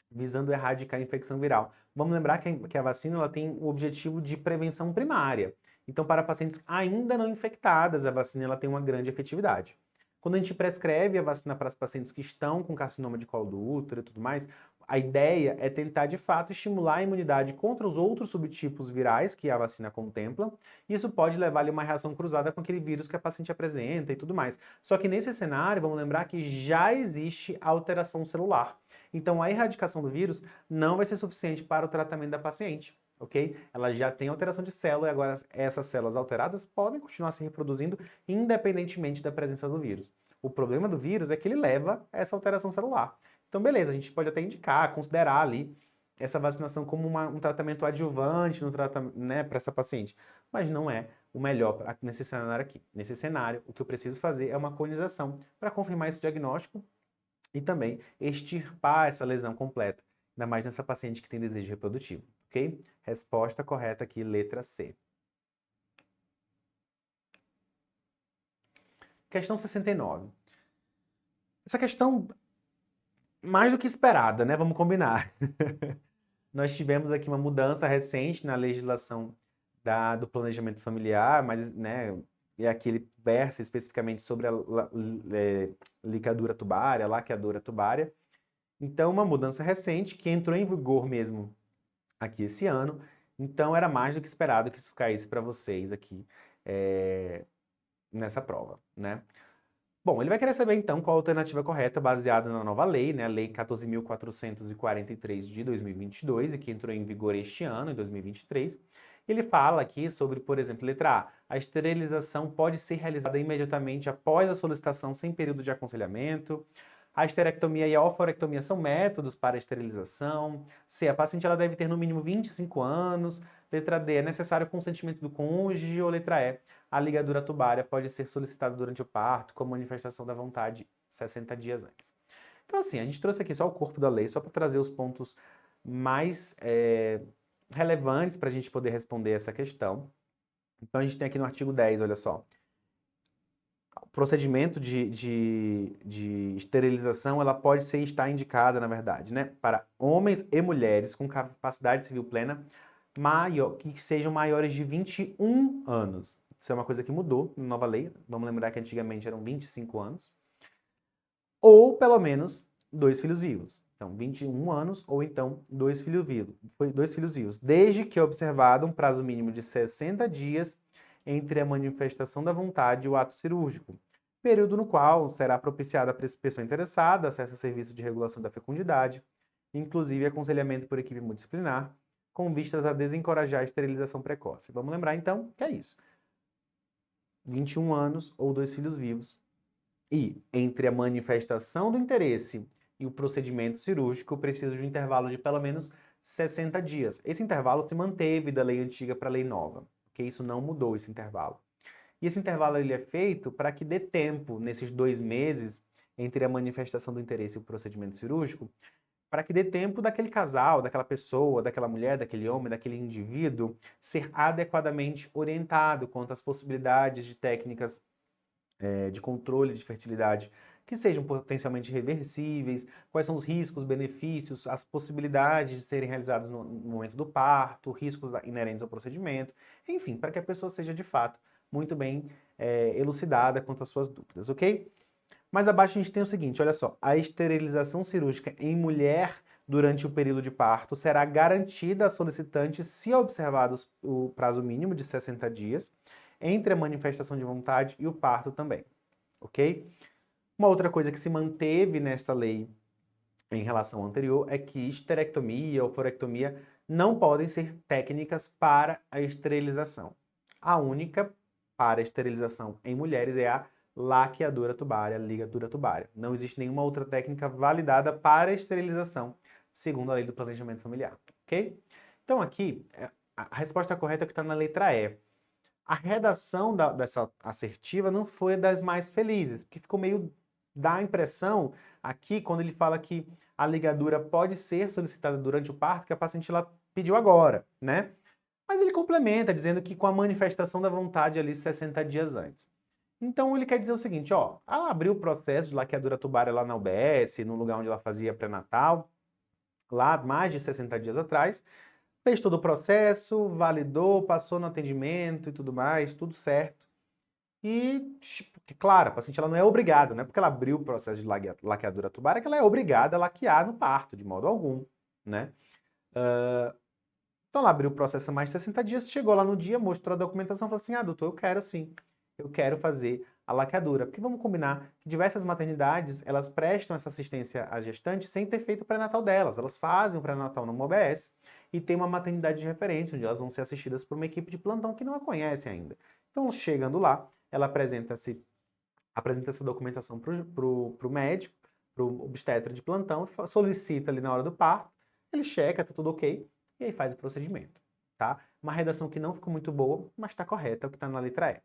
visando erradicar a infecção viral. Vamos lembrar que a vacina ela tem o objetivo de prevenção primária. Então, para pacientes ainda não infectadas, a vacina ela tem uma grande efetividade. Quando a gente prescreve a vacina para as pacientes que estão com carcinoma de colo do útero e tudo mais, a ideia é tentar, de fato, estimular a imunidade contra os outros subtipos virais que a vacina contempla. Isso pode levar a uma reação cruzada com aquele vírus que a paciente apresenta e tudo mais. Só que nesse cenário, vamos lembrar que já existe alteração celular. Então, a erradicação do vírus não vai ser suficiente para o tratamento da paciente, ok? Ela já tem alteração de célula e agora essas células alteradas podem continuar se reproduzindo independentemente da presença do vírus. O problema do vírus é que ele leva a essa alteração celular. Então, beleza, a gente pode até indicar, considerar ali essa vacinação como um tratamento adjuvante no né, para essa paciente, mas não é o melhor nesse cenário aqui. Nesse cenário, o que eu preciso fazer é uma conização para confirmar esse diagnóstico e também extirpar essa lesão completa, ainda mais nessa paciente que tem desejo reprodutivo, ok? Resposta correta aqui, letra C. Questão 69. Essa questão, mais do que esperada, né? Vamos combinar. Nós tivemos aqui uma mudança recente na legislação do planejamento familiar, mas, né, e aqui ele versa especificamente sobre a ligadura tubária, laqueadura tubária. Então, uma mudança recente que entrou em vigor mesmo aqui esse ano. Então, era mais do que esperado que isso caísse para vocês aqui nessa prova, né? Bom, ele vai querer saber então qual a alternativa correta baseada na nova lei, né? A Lei 14.443 de 2022, e que entrou em vigor este ano, em 2023. Ele fala aqui sobre, por exemplo, letra A esterilização pode ser realizada imediatamente após a solicitação sem período de aconselhamento. A esterectomia e a oforectomia são métodos para a esterilização. C, a paciente ela deve ter no mínimo 25 anos. Letra D, é necessário o consentimento do cônjuge. Ou letra E, a ligadura tubária pode ser solicitada durante o parto como manifestação da vontade 60 dias antes. Então, assim, a gente trouxe aqui só o corpo da lei, só para trazer os pontos mais relevantes para a gente poder responder essa questão. Então, a gente tem aqui no artigo 10, olha só. O procedimento de esterilização, ela pode estar indicada, na verdade, né, para homens e mulheres com capacidade civil plena que sejam maiores de 21 anos. Isso é uma coisa que mudou na nova lei. Vamos lembrar que antigamente eram 25 anos. Ou, pelo menos, 2 filhos vivos. Então, 21 anos ou então 2 filhos vivos. Desde que observado um prazo mínimo de 60 dias entre a manifestação da vontade e o ato cirúrgico, período no qual será propiciada a pessoa interessada acesso a serviço de regulação da fecundidade, inclusive aconselhamento por equipe multidisciplinar, com vistas a desencorajar a esterilização precoce. Vamos lembrar, então, que é isso. 21 anos ou 2 filhos vivos. E entre a manifestação do interesse e o procedimento cirúrgico, precisa de um intervalo de pelo menos 60 dias. Esse intervalo se manteve da lei antiga para a lei nova, porque isso não mudou, esse intervalo. E esse intervalo ele é feito para que dê tempo, nesses 2 meses, entre a manifestação do interesse e o procedimento cirúrgico, para que dê tempo daquele casal, daquela pessoa, daquela mulher, daquele homem, daquele indivíduo, ser adequadamente orientado quanto às possibilidades de técnicas de controle de fertilidade que sejam potencialmente reversíveis, quais são os riscos, benefícios, as possibilidades de serem realizados no momento do parto, riscos inerentes ao procedimento, enfim, para que a pessoa seja de fato muito bem elucidada quanto às suas dúvidas, ok? Mais abaixo a gente tem o seguinte, olha só, a esterilização cirúrgica em mulher durante o período de parto será garantida à solicitante se observado o prazo mínimo de 60 dias entre a manifestação de vontade e o parto também, ok? Uma outra coisa que se manteve nessa lei em relação ao anterior é que esterectomia ou forectomia não podem ser técnicas para a esterilização. A única para a esterilização em mulheres é a laqueadura tubária, ligadura tubária. Não existe nenhuma outra técnica validada para a esterilização, segundo a lei do planejamento familiar, ok? Então aqui, a resposta correta é que está na letra E. A redação dessa assertiva não foi das mais felizes, porque ficou meio, dá a impressão aqui, quando ele fala que a ligadura pode ser solicitada durante o parto, que a paciente ela pediu agora, né? Mas ele complementa, dizendo que com a manifestação da vontade ali 60 dias antes. Então ele quer dizer o seguinte, ó, ela abriu o processo de laqueadura tubária lá na UBS, no lugar onde ela fazia pré-natal, lá mais de 60 dias atrás, fez todo o processo, validou, passou no atendimento e tudo mais, tudo certo. E, claro, a paciente ela não é obrigada, não é porque ela abriu o processo de laqueadura tubária que ela é obrigada a laquear no parto, de modo algum, né? Então ela abriu o processo há mais de 60 dias, chegou lá no dia, mostrou a documentação, falou assim, doutor, eu quero sim, eu quero fazer a laqueadura. Porque vamos combinar que diversas maternidades, elas prestam essa assistência às gestantes sem ter feito o pré-natal delas. Elas fazem o pré-natal numa OBS e tem uma maternidade de referência, onde elas vão ser assistidas por uma equipe de plantão que não a conhece ainda. Então, chegando lá, ela apresenta essa documentação para o médico, para o obstetra de plantão, solicita ali na hora do parto, ele checa, tá tudo ok, e aí faz o procedimento, tá? Uma redação que não ficou muito boa, mas está correta, é o que está na letra E.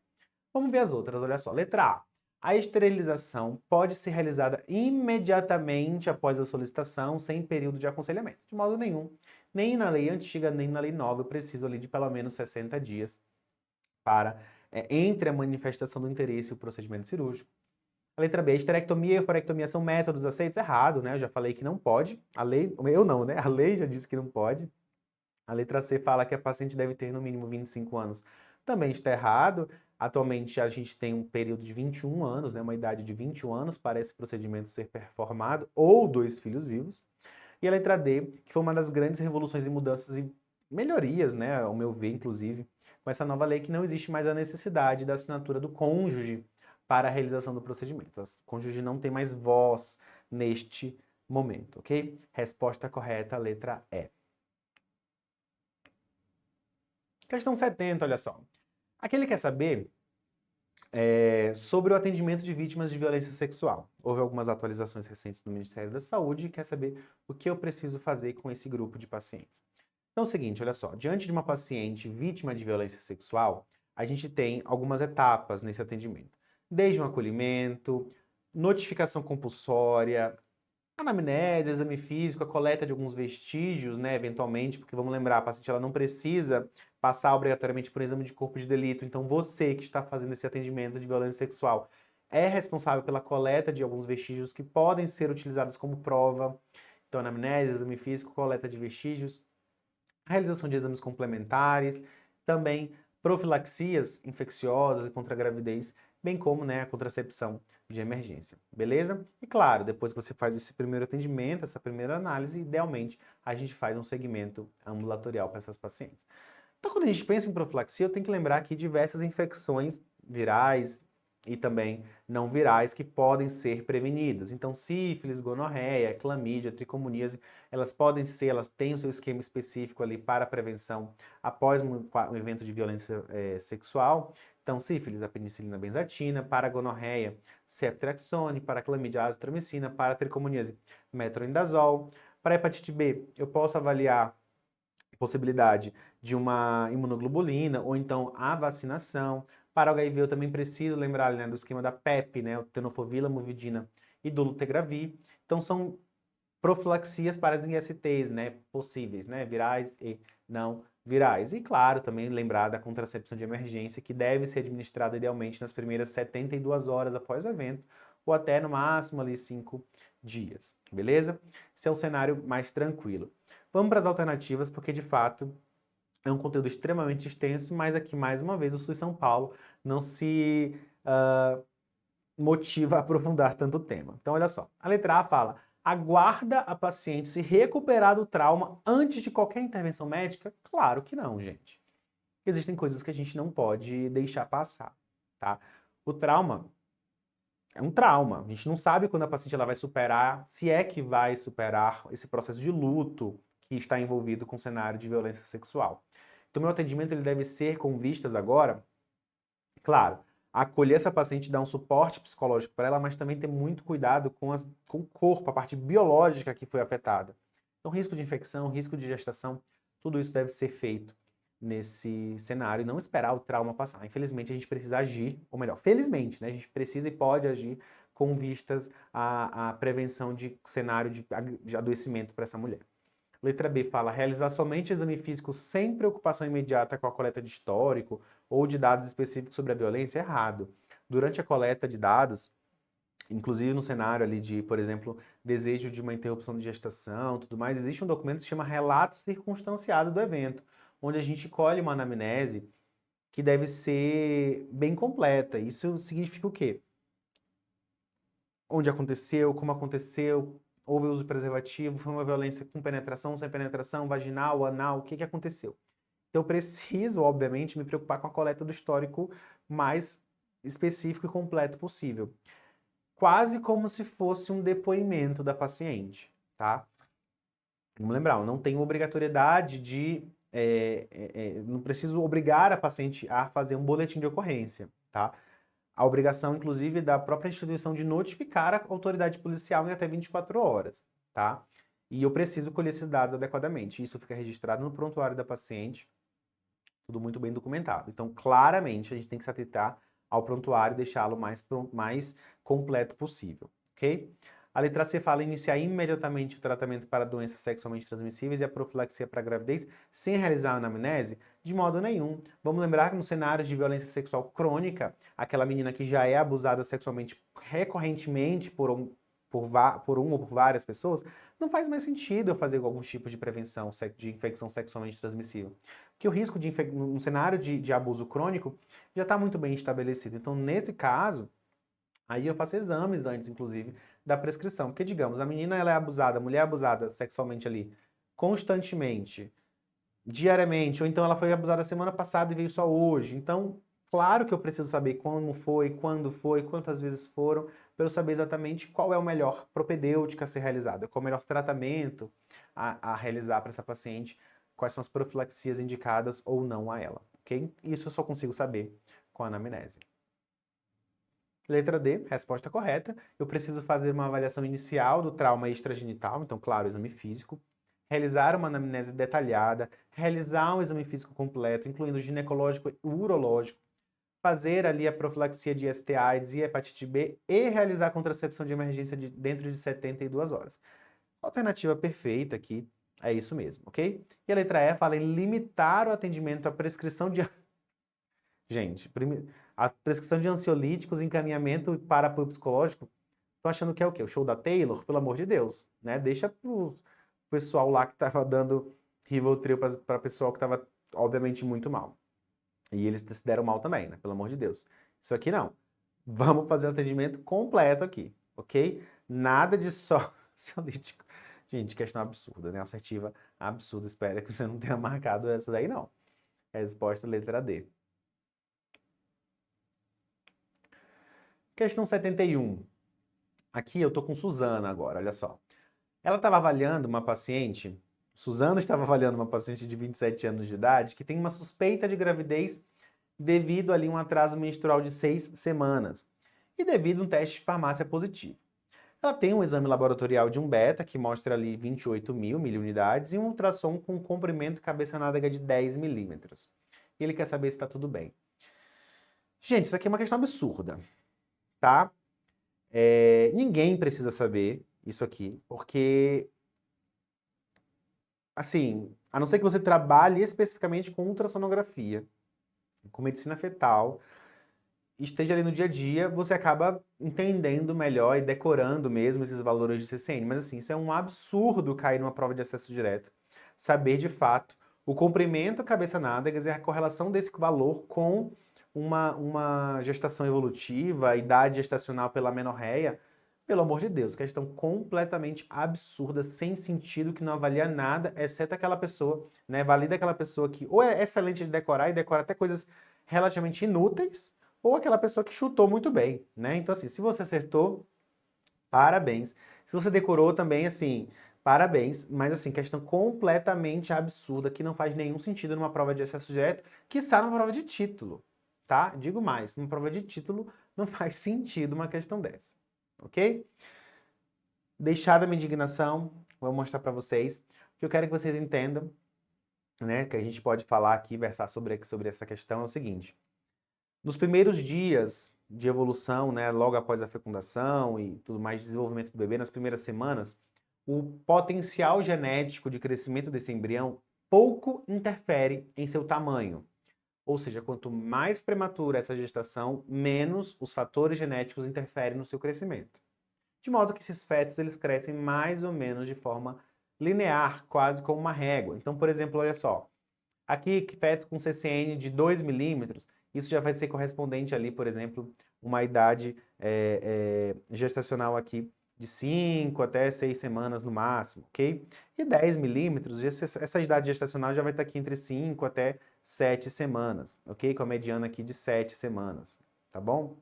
Vamos ver as outras, olha só. Letra A. A esterilização pode ser realizada imediatamente após a solicitação, sem período de aconselhamento. De modo nenhum, nem na lei antiga, nem na lei nova, eu preciso ali de pelo menos 60 dias para entre a manifestação do interesse e o procedimento cirúrgico. A letra B, esterectomia e oforectomia são métodos aceitos? Errado, né? Eu já falei que não pode. A lei, eu não, né? A lei já disse que não pode. A letra C fala que a paciente deve ter no mínimo 25 anos. Também está errado. Atualmente a gente tem um período de 21 anos, né? Uma idade de 21 anos para esse procedimento ser performado, ou 2 filhos vivos. E a letra D, que foi uma das grandes revoluções e mudanças e melhorias, né? Ao meu ver, inclusive, com essa nova lei que não existe mais a necessidade da assinatura do cônjuge para a realização do procedimento. O cônjuge não tem mais voz neste momento, ok? Resposta correta, letra E. Questão 70, olha só. Aqui ele quer saber sobre o atendimento de vítimas de violência sexual. Houve algumas atualizações recentes do Ministério da Saúde e quer saber o que eu preciso fazer com esse grupo de pacientes. Então é o seguinte, olha só, diante de uma paciente vítima de violência sexual, a gente tem algumas etapas nesse atendimento. Desde um acolhimento, notificação compulsória, anamnese, exame físico, a coleta de alguns vestígios, né, eventualmente, porque vamos lembrar, a paciente ela não precisa passar obrigatoriamente por um exame de corpo de delito, então você que está fazendo esse atendimento de violência sexual é responsável pela coleta de alguns vestígios que podem ser utilizados como prova. Então, anamnese, exame físico, coleta de vestígios, a realização de exames complementares, também profilaxias infecciosas contra a gravidez, bem como, né, a contracepção de emergência, beleza? E claro, depois que você faz esse primeiro atendimento, essa primeira análise, idealmente a gente faz um segmento ambulatorial para essas pacientes. Então, quando a gente pensa em profilaxia, eu tenho que lembrar que diversas infecções virais e também não virais que podem ser prevenidas. Então, sífilis, gonorreia, clamídia, tricomoníase, elas têm o seu esquema específico ali para prevenção após um evento de violência sexual. Então, sífilis, a penicilina benzatina, para gonorreia, ceftriaxone, para clamídia, azitromicina, para tricomoníase, metronidazol. Para hepatite B, eu posso avaliar possibilidade de uma imunoglobulina ou então a vacinação. Para o HIV eu também preciso lembrar, né, do esquema da PEP, né, o tenofovir, lamivudina e dolutegravir. Então são profilaxias para as ISTs, né, possíveis, né, virais e não virais. E claro, também lembrar da contracepção de emergência que deve ser administrada idealmente nas primeiras 72 horas após o evento ou até no máximo ali 5 dias, beleza? Esse é um cenário mais tranquilo. Vamos para as alternativas, porque de fato é um conteúdo extremamente extenso, mas aqui mais uma vez o SUS São Paulo não se motiva a aprofundar tanto o tema. Então olha só, a letra A fala: aguarda a paciente se recuperar do trauma antes de qualquer intervenção médica? Claro que não, gente. Existem coisas que a gente não pode deixar passar, tá? O trauma é um trauma. A gente não sabe quando a paciente ela vai superar, se é que vai superar esse processo de luto que está envolvido com o cenário de violência sexual. Então, meu atendimento ele deve ser com vistas agora, claro, acolher essa paciente, dar um suporte psicológico para ela, mas também ter muito cuidado com o corpo, a parte biológica que foi afetada. Então, risco de infecção, risco de gestação, tudo isso deve ser feito nesse cenário e não esperar o trauma passar. Infelizmente, a gente precisa agir, ou melhor, felizmente, né? A gente precisa e pode agir com vistas à prevenção de cenário de adoecimento para essa mulher. Letra B fala realizar somente exame físico sem preocupação imediata com a coleta de histórico ou de dados específicos sobre a violência. Errado. Durante a coleta de dados, inclusive no cenário ali de, por exemplo, desejo de uma interrupção de gestação, tudo mais, existe um documento que se chama relato circunstanciado do evento, onde a gente colhe uma anamnese que deve ser bem completa. Isso significa o quê? Onde aconteceu, como aconteceu, houve uso de preservativo, foi uma violência com penetração, sem penetração, vaginal, anal, o que aconteceu? Então eu preciso, obviamente, me preocupar com a coleta do histórico mais específico e completo possível. Quase como se fosse um depoimento da paciente, tá? Vamos lembrar, eu não tenho obrigatoriedade de... não preciso obrigar a paciente a fazer um boletim de ocorrência, tá? A obrigação, inclusive, da própria instituição de notificar a autoridade policial em até 24 horas, tá? E eu preciso colher esses dados adequadamente. Isso fica registrado no prontuário da paciente, tudo muito bem documentado. Então, claramente, a gente tem que se atentar ao prontuário e deixá-lo mais completo possível, ok? A letra C fala iniciar imediatamente o tratamento para doenças sexualmente transmissíveis e a profilaxia para gravidez sem realizar a anamnese? De modo nenhum. Vamos lembrar que no cenário de violência sexual crônica, aquela menina que já é abusada sexualmente recorrentemente por um ou por várias pessoas, não faz mais sentido eu fazer algum tipo de prevenção de infecção sexualmente transmissível. Porque o risco de no cenário de abuso crônico já está muito bem estabelecido. Então, nesse caso, aí eu faço exames antes, inclusive, da prescrição. Porque, digamos, a menina ela é abusada, a mulher é abusada sexualmente ali, constantemente, diariamente, ou então ela foi abusada semana passada e veio só hoje. Então, claro que eu preciso saber como foi, quando foi, quantas vezes foram, para eu saber exatamente qual é o melhor propedêutica a ser realizada, qual é o melhor tratamento a realizar para essa paciente, quais são as profilaxias indicadas ou não a ela, ok? Isso eu só consigo saber com a anamnese. Letra D, resposta correta. Eu preciso fazer uma avaliação inicial do trauma extragenital, então, claro, exame físico. Realizar uma anamnese detalhada, realizar um exame físico completo, incluindo ginecológico e urológico, fazer ali a profilaxia de STIs e hepatite B e realizar a contracepção de emergência dentro de 72 horas. Alternativa perfeita aqui é isso mesmo, ok? E a letra E fala em limitar o atendimento à prescrição de... Gente, a prescrição de ansiolíticos, encaminhamento para apoio psicológico, tô achando que é o quê? O show da Taylor? Pelo amor de Deus, né? Deixa pro pessoal lá que tava dando Rivotril para pessoal que tava, obviamente, muito mal. E eles se deram mal também, né? Pelo amor de Deus. Isso aqui não. Vamos fazer um atendimento completo aqui, ok? Nada de só ansiolítico. Gente, questão absurda, né? Assertiva absurda. Espero que você não tenha marcado essa daí, não. Resposta letra D. Questão 71. Aqui eu tô com Suzana agora, olha só. Ela estava avaliando uma paciente, Suzana estava avaliando uma paciente de 27 anos de idade que tem uma suspeita de gravidez devido ali a um atraso menstrual de 6 semanas e devido a um teste de farmácia positivo. Ela tem um exame laboratorial de um beta que mostra ali 28 mil miliunidades e um ultrassom com comprimento cabeça-nádega de 10 milímetros. E ele quer saber se está tudo bem. Gente, isso aqui é uma questão absurda, tá? Ninguém precisa saber isso aqui, porque, assim, a não ser que você trabalhe especificamente com ultrassonografia, com medicina fetal, esteja ali no dia a dia, você acaba entendendo melhor e decorando mesmo esses valores de CCN. Mas, assim, isso é um absurdo cair numa prova de acesso direto. Saber, de fato, o comprimento cabeça-nádega e a correlação desse valor com uma gestação evolutiva, idade gestacional pela menorreia. Pelo amor de Deus, questão completamente absurda, sem sentido, que não avalia nada, exceto aquela pessoa, né? Valida aquela pessoa que ou é excelente de decorar e decora até coisas relativamente inúteis, ou aquela pessoa que chutou muito bem, né? Então, assim, se você acertou, parabéns. Se você decorou também, assim, parabéns. Mas, assim, questão completamente absurda, que não faz nenhum sentido numa prova de acesso direto, quiçá numa prova de título, tá? Digo mais, numa prova de título não faz sentido uma questão dessa, ok? Deixada a minha indignação, vou mostrar para vocês. O que eu quero que vocês entendam né, que a gente pode falar aqui, versar sobre essa questão é o seguinte. Nos primeiros dias de evolução, né, logo após a fecundação e tudo mais, desenvolvimento do bebê, nas primeiras semanas, o potencial genético de crescimento desse embrião pouco interfere em seu tamanho. Ou seja, quanto mais prematura essa gestação, menos os fatores genéticos interferem no seu crescimento. De modo que esses fetos eles crescem mais ou menos de forma linear, quase como uma régua. Então, por exemplo, olha só, aqui feto com CCN de 2 milímetros, isso já vai ser correspondente ali, por exemplo, uma idade gestacional aqui de 5 até 6 semanas no máximo, ok? E 10 milímetros, essa idade gestacional já vai estar aqui entre 5 até 7 semanas, ok? Com a mediana aqui de 7 semanas, tá bom?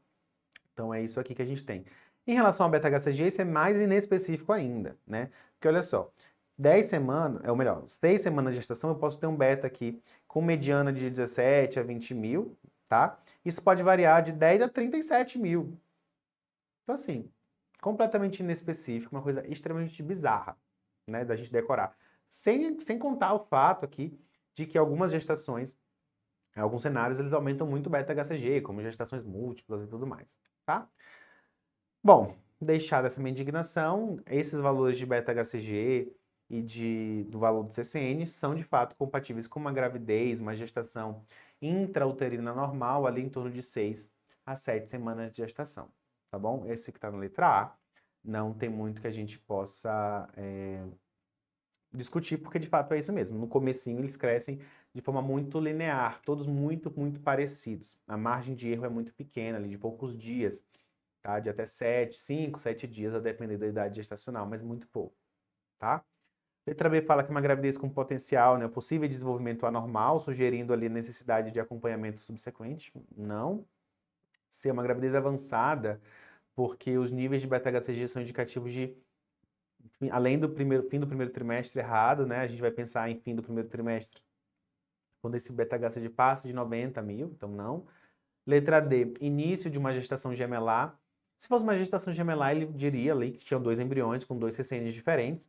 Então é isso aqui que a gente tem. Em relação ao beta-HCG, isso é mais inespecífico ainda, né? Porque olha só, 10 semanas, ou melhor, 6 semanas de gestação, eu posso ter um beta aqui com mediana de 17 a 20 mil, tá? Isso pode variar de 10 a 37 mil. Então, assim, completamente inespecífico, uma coisa extremamente bizarra, né, da gente decorar. Sem contar o fato aqui de que algumas gestações, em alguns cenários, eles aumentam muito o beta-HCG, como gestações múltiplas e tudo mais, tá? Bom, deixada essa minha indignação, esses valores de beta-HCG e do valor do CCN são de fato compatíveis com uma gravidez, uma gestação intrauterina normal, ali em torno de 6 a 7 semanas de gestação, tá bom? Esse que está na letra A, não tem muito que a gente possa discutir, porque de fato é isso mesmo. No comecinho eles crescem de forma muito linear, todos muito, muito parecidos. A margem de erro é muito pequena, ali de poucos dias, tá? De até 5, 7 dias, a depender da idade gestacional, mas muito pouco, tá? Letra B fala que uma gravidez com potencial, né, possível desenvolvimento anormal, sugerindo ali a necessidade de acompanhamento subsequente. Não. C, uma gravidez avançada, porque os níveis de beta-HCG são indicativos de, além do fim do primeiro trimestre errado, né, a gente vai pensar em fim do primeiro trimestre, quando esse beta-HCG passa de 90 mil, então não. Letra D, início de uma gestação gemelar. Se fosse uma gestação gemelar, ele diria ali que tinham 2 embriões com 2 CCNs diferentes.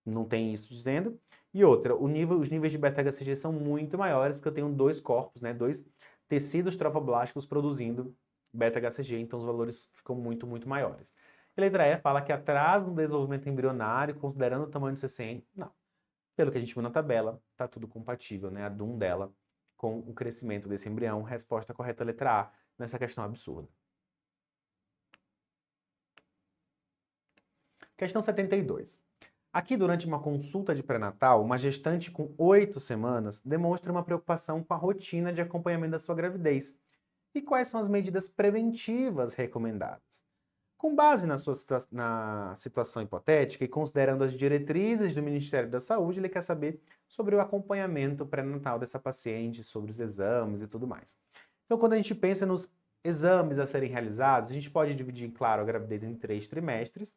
Não tem isso dizendo. E outra, os níveis de beta-HCG são muito maiores, porque eu tenho 2 corpos, né, 2 tecidos trofoblásticos produzindo beta-HCG, então os valores ficam muito, muito maiores. E letra E fala que atraso no desenvolvimento embrionário, considerando o tamanho do CCN. Não. Pelo que a gente viu na tabela, está tudo compatível, né, a DUM dela com o crescimento desse embrião. Resposta correta, letra A, nessa questão absurda. Questão 72. Aqui, durante uma consulta de pré-natal, uma gestante com 8 semanas demonstra uma preocupação com a rotina de acompanhamento da sua gravidez. E quais são as medidas preventivas recomendadas? Com base na situação hipotética e considerando as diretrizes do Ministério da Saúde, ele quer saber sobre o acompanhamento pré-natal dessa paciente, sobre os exames e tudo mais. Então, quando a gente pensa nos exames a serem realizados, a gente pode dividir, claro, a gravidez em 3 trimestres.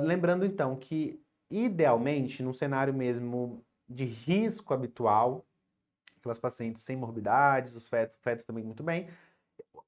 Lembrando, então, que, idealmente, num cenário mesmo de risco habitual, aquelas pacientes sem morbidades, os fetos também muito bem,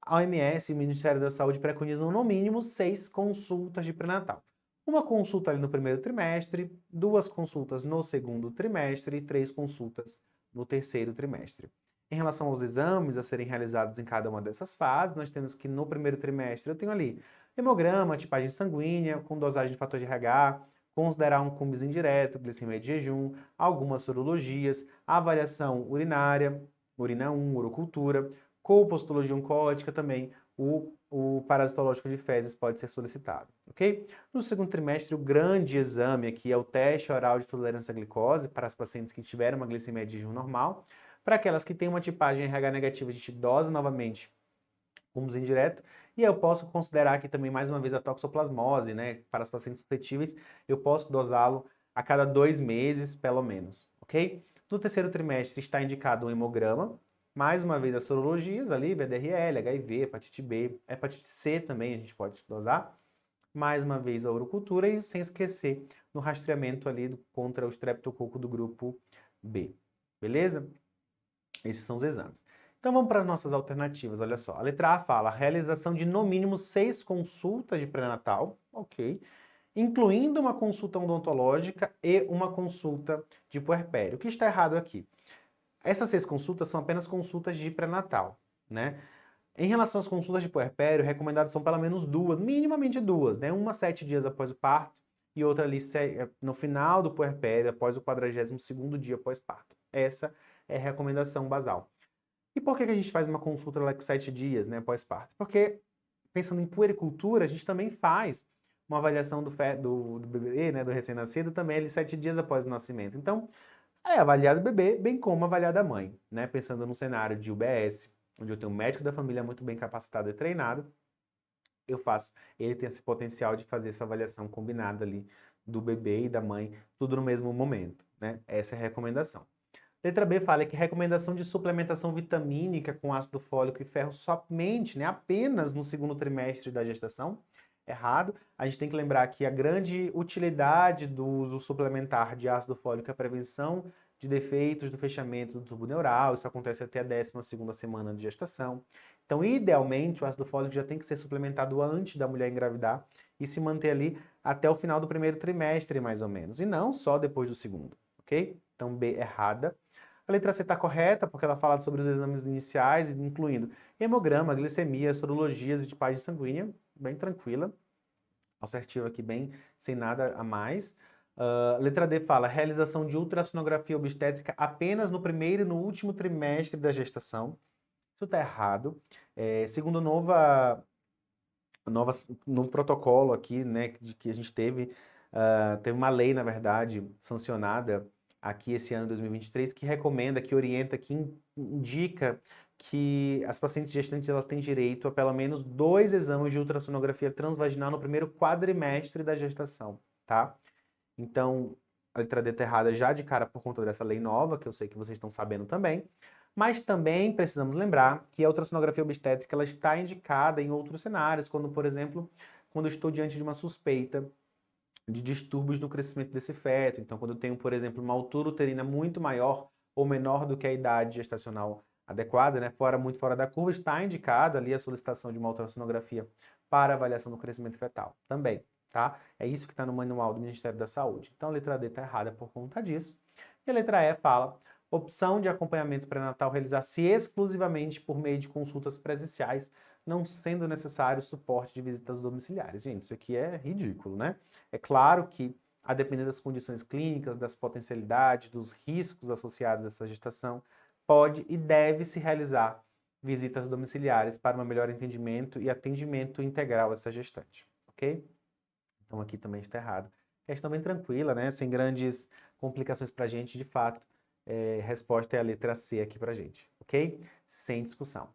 a OMS e o Ministério da Saúde preconizam no mínimo 6 consultas de pré-natal. Uma consulta ali no primeiro trimestre, 2 consultas no segundo trimestre e 3 consultas no terceiro trimestre. Em relação aos exames a serem realizados em cada uma dessas fases, nós temos que no primeiro trimestre eu tenho ali hemograma, tipagem sanguínea, com dosagem de fator de RH, considerar um cumbis indireto, glicemia de jejum, algumas sorologias, avaliação urinária, urina 1, urocultura, colpostologia oncótica também, o parasitológico de fezes pode ser solicitado, ok? No segundo trimestre, o grande exame aqui é o teste oral de tolerância à glicose para as pacientes que tiveram uma glicemia de jejum normal. Para aquelas que têm uma tipagem RH negativa, a gente dosa novamente humus indireto. E eu posso considerar aqui também, mais uma vez, a toxoplasmose, né? Para as pacientes suscetíveis, eu posso dosá-lo a cada 2 meses, pelo menos, ok? No terceiro trimestre está indicado um hemograma, mais uma vez as sorologias ali, VDRL, HIV, hepatite B, hepatite C também a gente pode dosar. Mais uma vez a urocultura e sem esquecer no rastreamento ali contra o streptococo do grupo B. Beleza? Esses são os exames. Então vamos para as nossas alternativas, olha só. A letra A fala a realização de no mínimo 6 consultas de pré-natal, ok. incluindo uma consulta odontológica e uma consulta de puerpério. O que está errado aqui? Essas 6 consultas são apenas consultas de pré-natal, né? Em relação às consultas de puerpério, recomendadas são pelo menos 2, minimamente 2, né? Uma 7 dias após o parto e outra ali no final do puerpério, após o 42º dia pós-parto. Essa é a recomendação basal. E por que a gente faz uma consulta lá com 7 dias, né, pós-parto? Porque, pensando em puericultura, a gente também faz uma avaliação do bebê, né, do recém-nascido, também ali 7 dias após o nascimento. Então, é avaliado o bebê, bem como avaliada a mãe, né? Pensando no cenário de UBS, onde eu tenho um médico da família muito bem capacitado e treinado, ele tem esse potencial de fazer essa avaliação combinada ali do bebê e da mãe, tudo no mesmo momento, né? Essa é a recomendação. Letra B fala que recomendação de suplementação vitamínica com ácido fólico e ferro somente, né, apenas no segundo trimestre da gestação. Errado. A gente tem que lembrar que a grande utilidade do uso suplementar de ácido fólico é a prevenção de defeitos do fechamento do tubo neural. Isso acontece até a 12ª semana de gestação. Então, idealmente, o ácido fólico já tem que ser suplementado antes da mulher engravidar e se manter ali até o final do primeiro trimestre, mais ou menos, e não só depois do segundo, ok? Então, B errada. A letra C está correta, porque ela fala sobre os exames iniciais, incluindo hemograma, glicemia, sorologias e tipagem sanguínea, bem tranquila. Assertiva aqui, bem, sem nada a mais. Letra D fala realização de ultrassonografia obstétrica apenas no primeiro e no último trimestre da gestação. Isso está errado. Segundo novo protocolo aqui, né, que a gente teve uma lei, na verdade, sancionada aqui esse ano, 2023, que recomenda, que orienta, que indica que as pacientes gestantes elas têm direito a pelo menos 2 exames de ultrassonografia transvaginal no primeiro quadrimestre da gestação, tá? Então, a letra D tá errada já de cara por conta dessa lei nova, que eu sei que vocês estão sabendo também. Mas também precisamos lembrar que a ultrassonografia obstétrica ela está indicada em outros cenários, quando, por exemplo, quando eu estou diante de uma suspeita de distúrbios no crescimento desse feto. Então, quando eu tenho, por exemplo, uma altura uterina muito maior ou menor do que a idade gestacional adequada, né, muito fora da curva, está indicada ali a solicitação de uma ultrassonografia para avaliação do crescimento fetal também, tá? É isso que está no manual do Ministério da Saúde. Então, a letra D está errada por conta disso. E a letra E fala opção de acompanhamento pré-natal realizar-se exclusivamente por meio de consultas presenciais, não sendo necessário suporte de visitas domiciliares. Gente, isso aqui é ridículo, né? É claro que, a depender das condições clínicas, das potencialidades, dos riscos associados a essa gestação, pode e deve se realizar visitas domiciliares para um melhor entendimento e atendimento integral a essa gestante, ok? Então aqui também está errado. Questão bem tranquila, né? Sem grandes complicações para a gente, de fato. Resposta é a letra C aqui para a gente, ok? Sem discussão.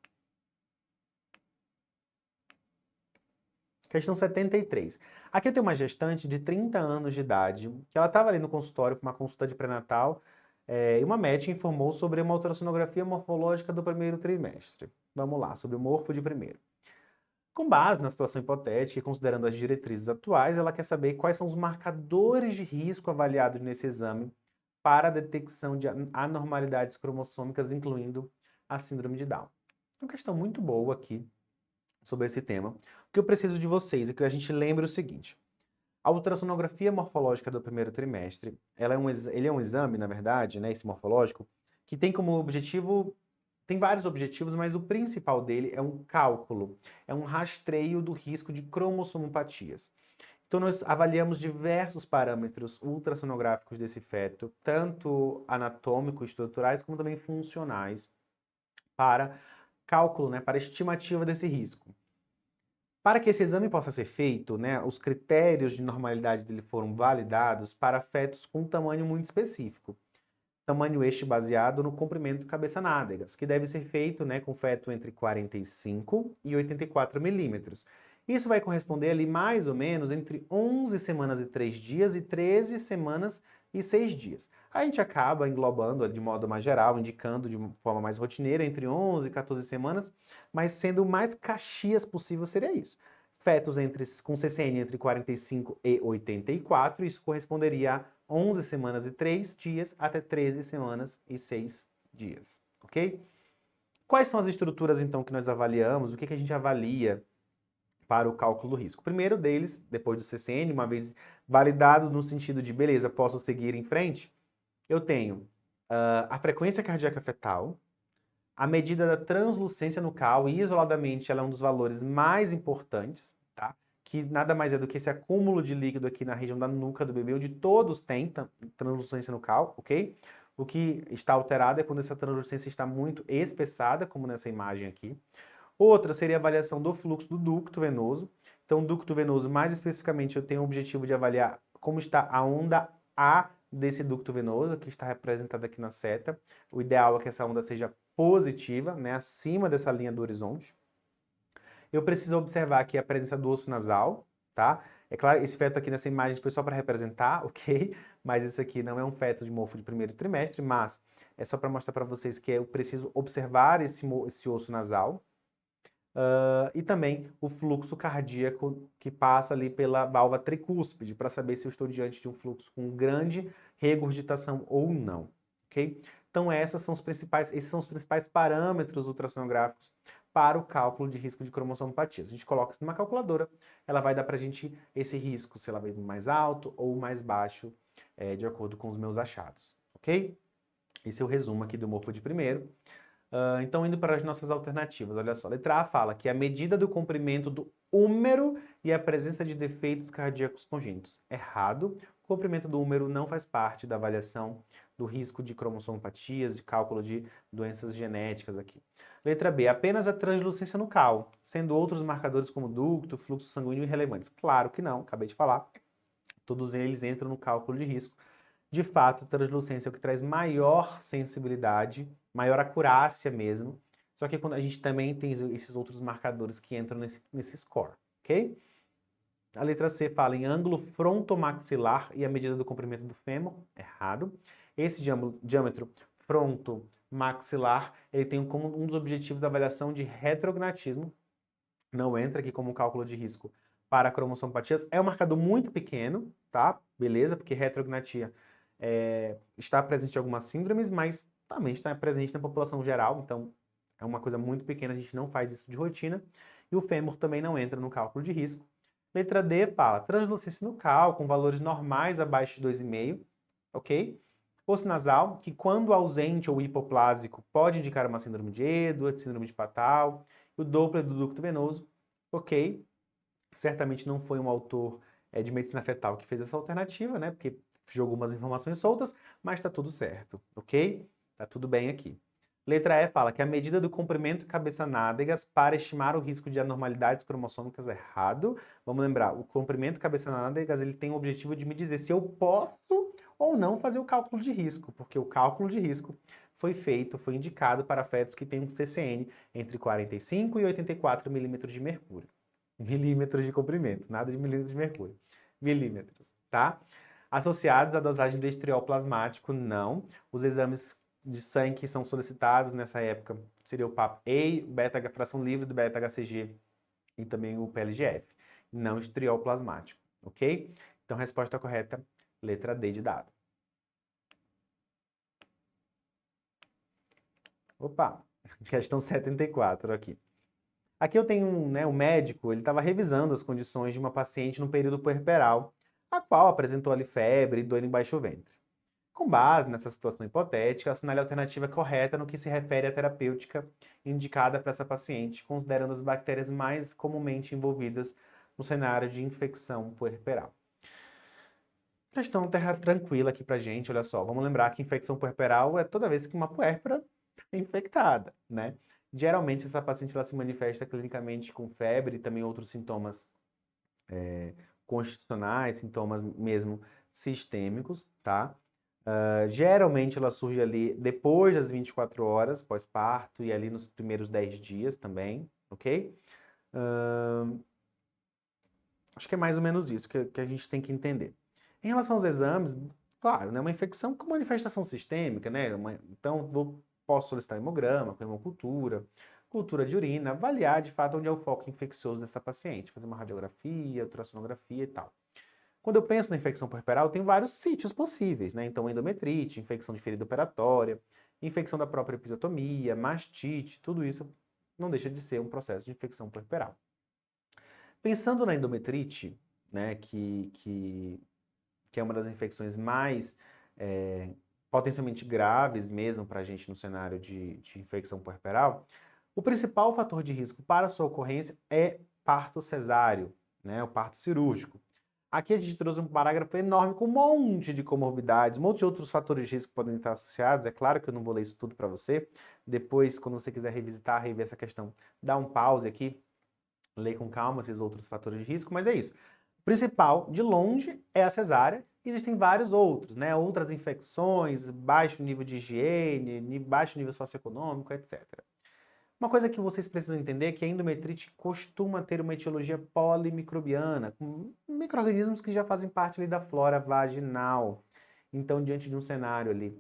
Questão 73. Aqui eu tenho uma gestante de 30 anos de idade, que ela estava ali no consultório com uma consulta de pré-natal, e uma médica informou sobre uma ultrassonografia morfológica do primeiro trimestre. Vamos lá, sobre o morfo de primeiro. Com base na situação hipotética e considerando as diretrizes atuais, ela quer saber quais são os marcadores de risco avaliados nesse exame para a detecção de anormalidades cromossômicas, incluindo a síndrome de Down. Uma questão muito boa aqui sobre esse tema. O que eu preciso de vocês é que a gente lembre o seguinte: a ultrassonografia morfológica do primeiro trimestre, ele é um exame, na verdade, né, esse morfológico, que tem como objetivo, tem vários objetivos, mas o principal dele é um cálculo, é um rastreio do risco de cromossomopatias. Então, nós avaliamos diversos parâmetros ultrassonográficos desse feto, tanto anatômicos, estruturais, como também funcionais, para cálculo, né, para estimativa desse risco. Para que esse exame possa ser feito, né, os critérios de normalidade dele foram validados para fetos com tamanho muito específico. Tamanho este baseado no comprimento cabeça-nádegas, que deve ser feito, né, com feto entre 45 e 84 milímetros. Isso vai corresponder ali mais ou menos entre 11 semanas e 3 dias e 13 semanas e 6 dias. A gente acaba englobando de modo mais geral, indicando de forma mais rotineira entre 11 e 14 semanas, mas sendo o mais caxias possível seria isso. Fetos com CCN entre 45 e 84, isso corresponderia a 11 semanas e 3 dias até 13 semanas e 6 dias, ok? Quais são as estruturas, então, que nós avaliamos? O que a gente avalia para o cálculo do risco. O primeiro deles, depois do CCN, uma vez validado no sentido de, beleza, posso seguir em frente, eu tenho a frequência cardíaca fetal, a medida da translucência nucal, e isoladamente ela é um dos valores mais importantes, tá? Que nada mais é do que esse acúmulo de líquido aqui na região da nuca do bebê, onde todos têm translucência nucal, ok? O que está alterado é quando essa translucência está muito espessada, como nessa imagem aqui. Outra seria a avaliação do fluxo do ducto venoso. Então, ducto venoso, mais especificamente, eu tenho o objetivo de avaliar como está a onda A desse ducto venoso, que está representada aqui na seta. O ideal é que essa onda seja positiva, né, acima dessa linha do horizonte. Eu preciso observar aqui a presença do osso nasal, tá? É claro, esse feto aqui nessa imagem foi só para representar, ok? Mas esse aqui não é um feto de mofo de primeiro trimestre, mas é só para mostrar para vocês que eu preciso observar esse osso nasal. E também o fluxo cardíaco que passa ali pela válvula tricúspide, para saber se eu estou diante de um fluxo com grande regurgitação ou não, ok? Então esses são os principais parâmetros ultrassonográficos para o cálculo de risco de cromossomopatias. A gente coloca isso numa calculadora, ela vai dar para a gente esse risco, se ela vai mais alto ou mais baixo, de acordo com os meus achados, ok? Esse é o resumo aqui do morfo de primeiro. Então, indo para as nossas alternativas, olha só. Letra A fala que a medida do comprimento do húmero e a presença de defeitos cardíacos congênitos. Errado. O comprimento do húmero não faz parte da avaliação do risco de cromossomopatias, de cálculo de doenças genéticas aqui. Letra B, apenas a translucência nucal, sendo outros marcadores como ducto, fluxo sanguíneo irrelevantes. Claro que não, acabei de falar. Todos eles entram no cálculo de risco. De fato, a translucência é o que traz maior sensibilidade, maior acurácia mesmo. Só que quando a gente também tem esses outros marcadores que entram nesse score, ok? A letra C fala em ângulo frontomaxilar e a medida do comprimento do fêmur. Errado. Esse diâmetro frontomaxilar, ele tem como um dos objetivos da avaliação de retrognatismo. Não entra aqui como cálculo de risco para cromossomopatias. É um marcador muito pequeno, tá? Beleza? Porque retrognatia está presente em algumas síndromes, mas também está presente na população geral, então é uma coisa muito pequena, a gente não faz isso de rotina. E o fêmur também não entra no cálculo de risco. Letra D fala translucência nucal com valores normais abaixo de 2,5, ok? Osso nasal, que quando ausente ou hipoplásico pode indicar uma síndrome de Edwards, síndrome de Patau. O Doppler do ducto venoso, ok? Certamente não foi um autor de medicina fetal que fez essa alternativa, né? Porque jogou umas informações soltas, mas está tudo certo, ok? Tá tudo bem aqui. Letra E fala que a medida do comprimento cabeça-nádegas para estimar o risco de anormalidades cromossômicas é errado. Vamos lembrar, o comprimento cabeça-nádegas ele tem o objetivo de me dizer se eu posso ou não fazer o cálculo de risco, porque o cálculo de risco foi indicado para fetos que têm um CCN entre 45 e 84 milímetros de mercúrio. Milímetros de comprimento, nada de milímetros de mercúrio. Milímetros, tá? Associados à dosagem do estriol plasmático, não. Os exames de sangue que são solicitados nessa época seria o PAP-A, fração livre do beta-HCG e também o PLGF, não estriol plasmático, ok? Então, resposta correta, letra D de dado. Opa, questão 74 aqui. Aqui eu tenho um médico, ele estava revisando as condições de uma paciente no período puerperal, a qual apresentou ali febre e dor em baixo ventre. Com base nessa situação hipotética, assinale a alternativa correta no que se refere à terapêutica indicada para essa paciente, considerando as bactérias mais comumente envolvidas no cenário de infecção puerperal. Questão terra tranquila aqui pra gente, olha só. Vamos lembrar que infecção puerperal é toda vez que uma puérpera é infectada, né? Geralmente essa paciente ela se manifesta clinicamente com febre e também outros sintomas constitucionais, sintomas mesmo sistêmicos, tá? Geralmente ela surge ali depois das 24 horas pós-parto e ali nos primeiros 10 dias também, ok? Acho que é mais ou menos isso que a gente tem que entender. Em relação aos exames, claro, né, uma infecção com manifestação sistêmica, né? Então, posso solicitar hemograma, hemocultura, cultura de urina, avaliar de fato onde é o foco infeccioso dessa paciente, fazer uma radiografia, ultrassonografia e tal. Quando eu penso na infecção puerperal, tem vários sítios possíveis, né? Então, endometrite, infecção de ferida operatória, infecção da própria episiotomia, mastite, tudo isso não deixa de ser um processo de infecção puerperal. Pensando na endometrite, né, que é uma das infecções mais potencialmente graves mesmo para a gente no cenário de infecção puerperal, o principal fator de risco para a sua ocorrência é parto cesáreo, né, o parto cirúrgico. Aqui a gente trouxe um parágrafo enorme com um monte de comorbidades, um monte de outros fatores de risco que podem estar associados. É claro que eu não vou ler isso tudo para você. Depois, quando você quiser revisitar, rever essa questão, dá um pause aqui, lê com calma esses outros fatores de risco, mas é isso. O principal, de longe, é a cesárea. Existem vários outros, né? Outras infecções, baixo nível de higiene, baixo nível socioeconômico, etc. Uma coisa que vocês precisam entender é que a endometrite costuma ter uma etiologia polimicrobiana, com micro-organismos que já fazem parte ali da flora vaginal. Então, diante de um cenário ali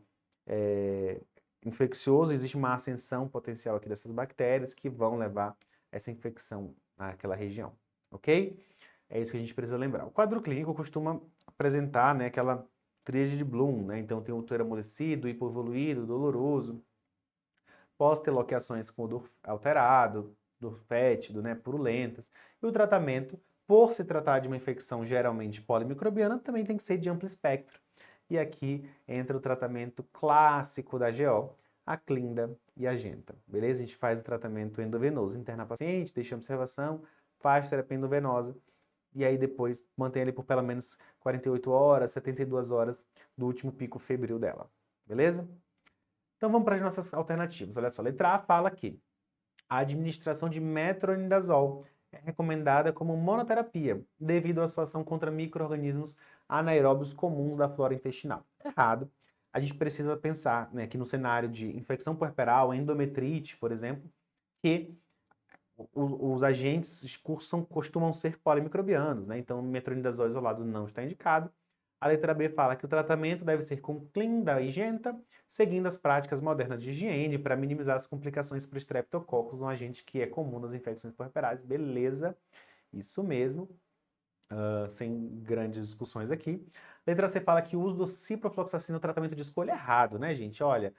infeccioso, existe uma ascensão potencial aqui dessas bactérias que vão levar essa infecção naquela região, ok? É isso que a gente precisa lembrar. O quadro clínico costuma apresentar, né, aquela tríade de Bloom, né? Então tem o útero amolecido, hipoevoluído, doloroso, pós-teloqueações com odor alterado, dor fétido, né, purulentas. E o tratamento, por se tratar de uma infecção geralmente polimicrobiana, também tem que ser de amplo espectro. E aqui entra o tratamento clássico da GO, a clinda e a genta. Beleza? A gente faz o tratamento endovenoso, interna paciente, deixa a observação, faz terapia endovenosa e aí depois mantém ele por pelo menos 48 horas, 72 horas do último pico febril dela. Beleza? Então vamos para as nossas alternativas. Olha só, letra A fala que a administração de metronidazol é recomendada como monoterapia, devido à sua ação contra micro-organismos anaeróbios comuns da flora intestinal. Errado. A gente precisa pensar, né, que no cenário de infecção puerperal, endometrite, por exemplo, que os agentes costumam ser polimicrobianos, né? Então, metronidazol isolado não está indicado. A letra B fala que o tratamento deve ser com clinda e genta, seguindo as práticas modernas de higiene para minimizar as complicações por estreptococcus, um agente que é comum nas infecções puerperais. Beleza, isso mesmo, sem grandes discussões aqui. Letra C fala que o uso do ciprofloxacina no tratamento de escolha é errado, né, gente? Olha,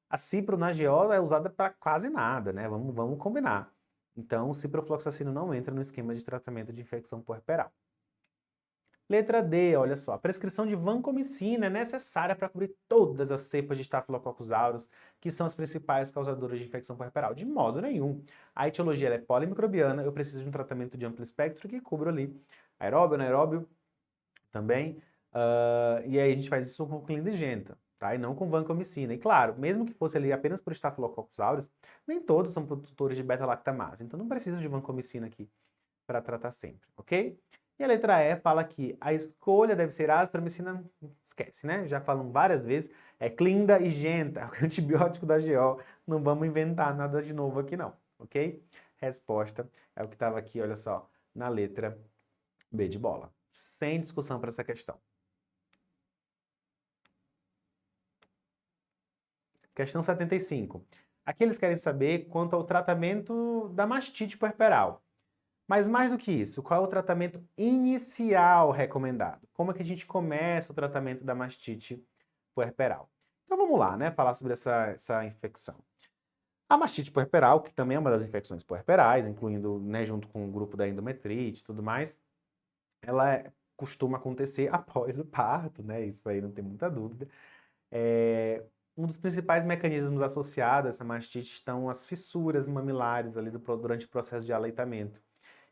a cipro na GO é usada para quase nada, né? Vamos combinar. Então, o ciprofloxacino não entra no esquema de tratamento de infecção puerperal. Letra D, olha só, a prescrição de vancomicina é necessária para cobrir todas as cepas de Staphylococcus aureus, que são as principais causadoras de infecção puerperal. De modo nenhum. A etiologia é polimicrobiana, eu preciso de um tratamento de amplo espectro que cubra ali aeróbio, anaeróbio também, e aí a gente faz isso com clindegenta, tá? E não com vancomicina. E claro, mesmo que fosse ali apenas por Staphylococcus aureus, nem todos são produtores de beta-lactamase, então não precisa de vancomicina aqui para tratar sempre, ok? E a letra E fala que a escolha deve ser azithromicina, esquece, né? Já falam várias vezes, é clinda e genta, o antibiótico da GO, não vamos inventar nada de novo aqui não, ok? Resposta é o que estava aqui, olha só, na letra B de bola. Sem discussão para essa questão. Questão 75. Aqui eles querem saber quanto ao tratamento da mastite puerperal. Mas mais do que isso, qual é o tratamento inicial recomendado? Como é que a gente começa o tratamento da mastite puerperal? Então vamos lá, né? Falar sobre essa infecção. A mastite puerperal, que também é uma das infecções puerperais, incluindo, né, junto com o grupo da endometrite e tudo mais, ela costuma acontecer após o parto, né? Isso aí não tem muita dúvida. Um dos principais mecanismos associados a essa mastite estão as fissuras mamilares ali durante o processo de aleitamento.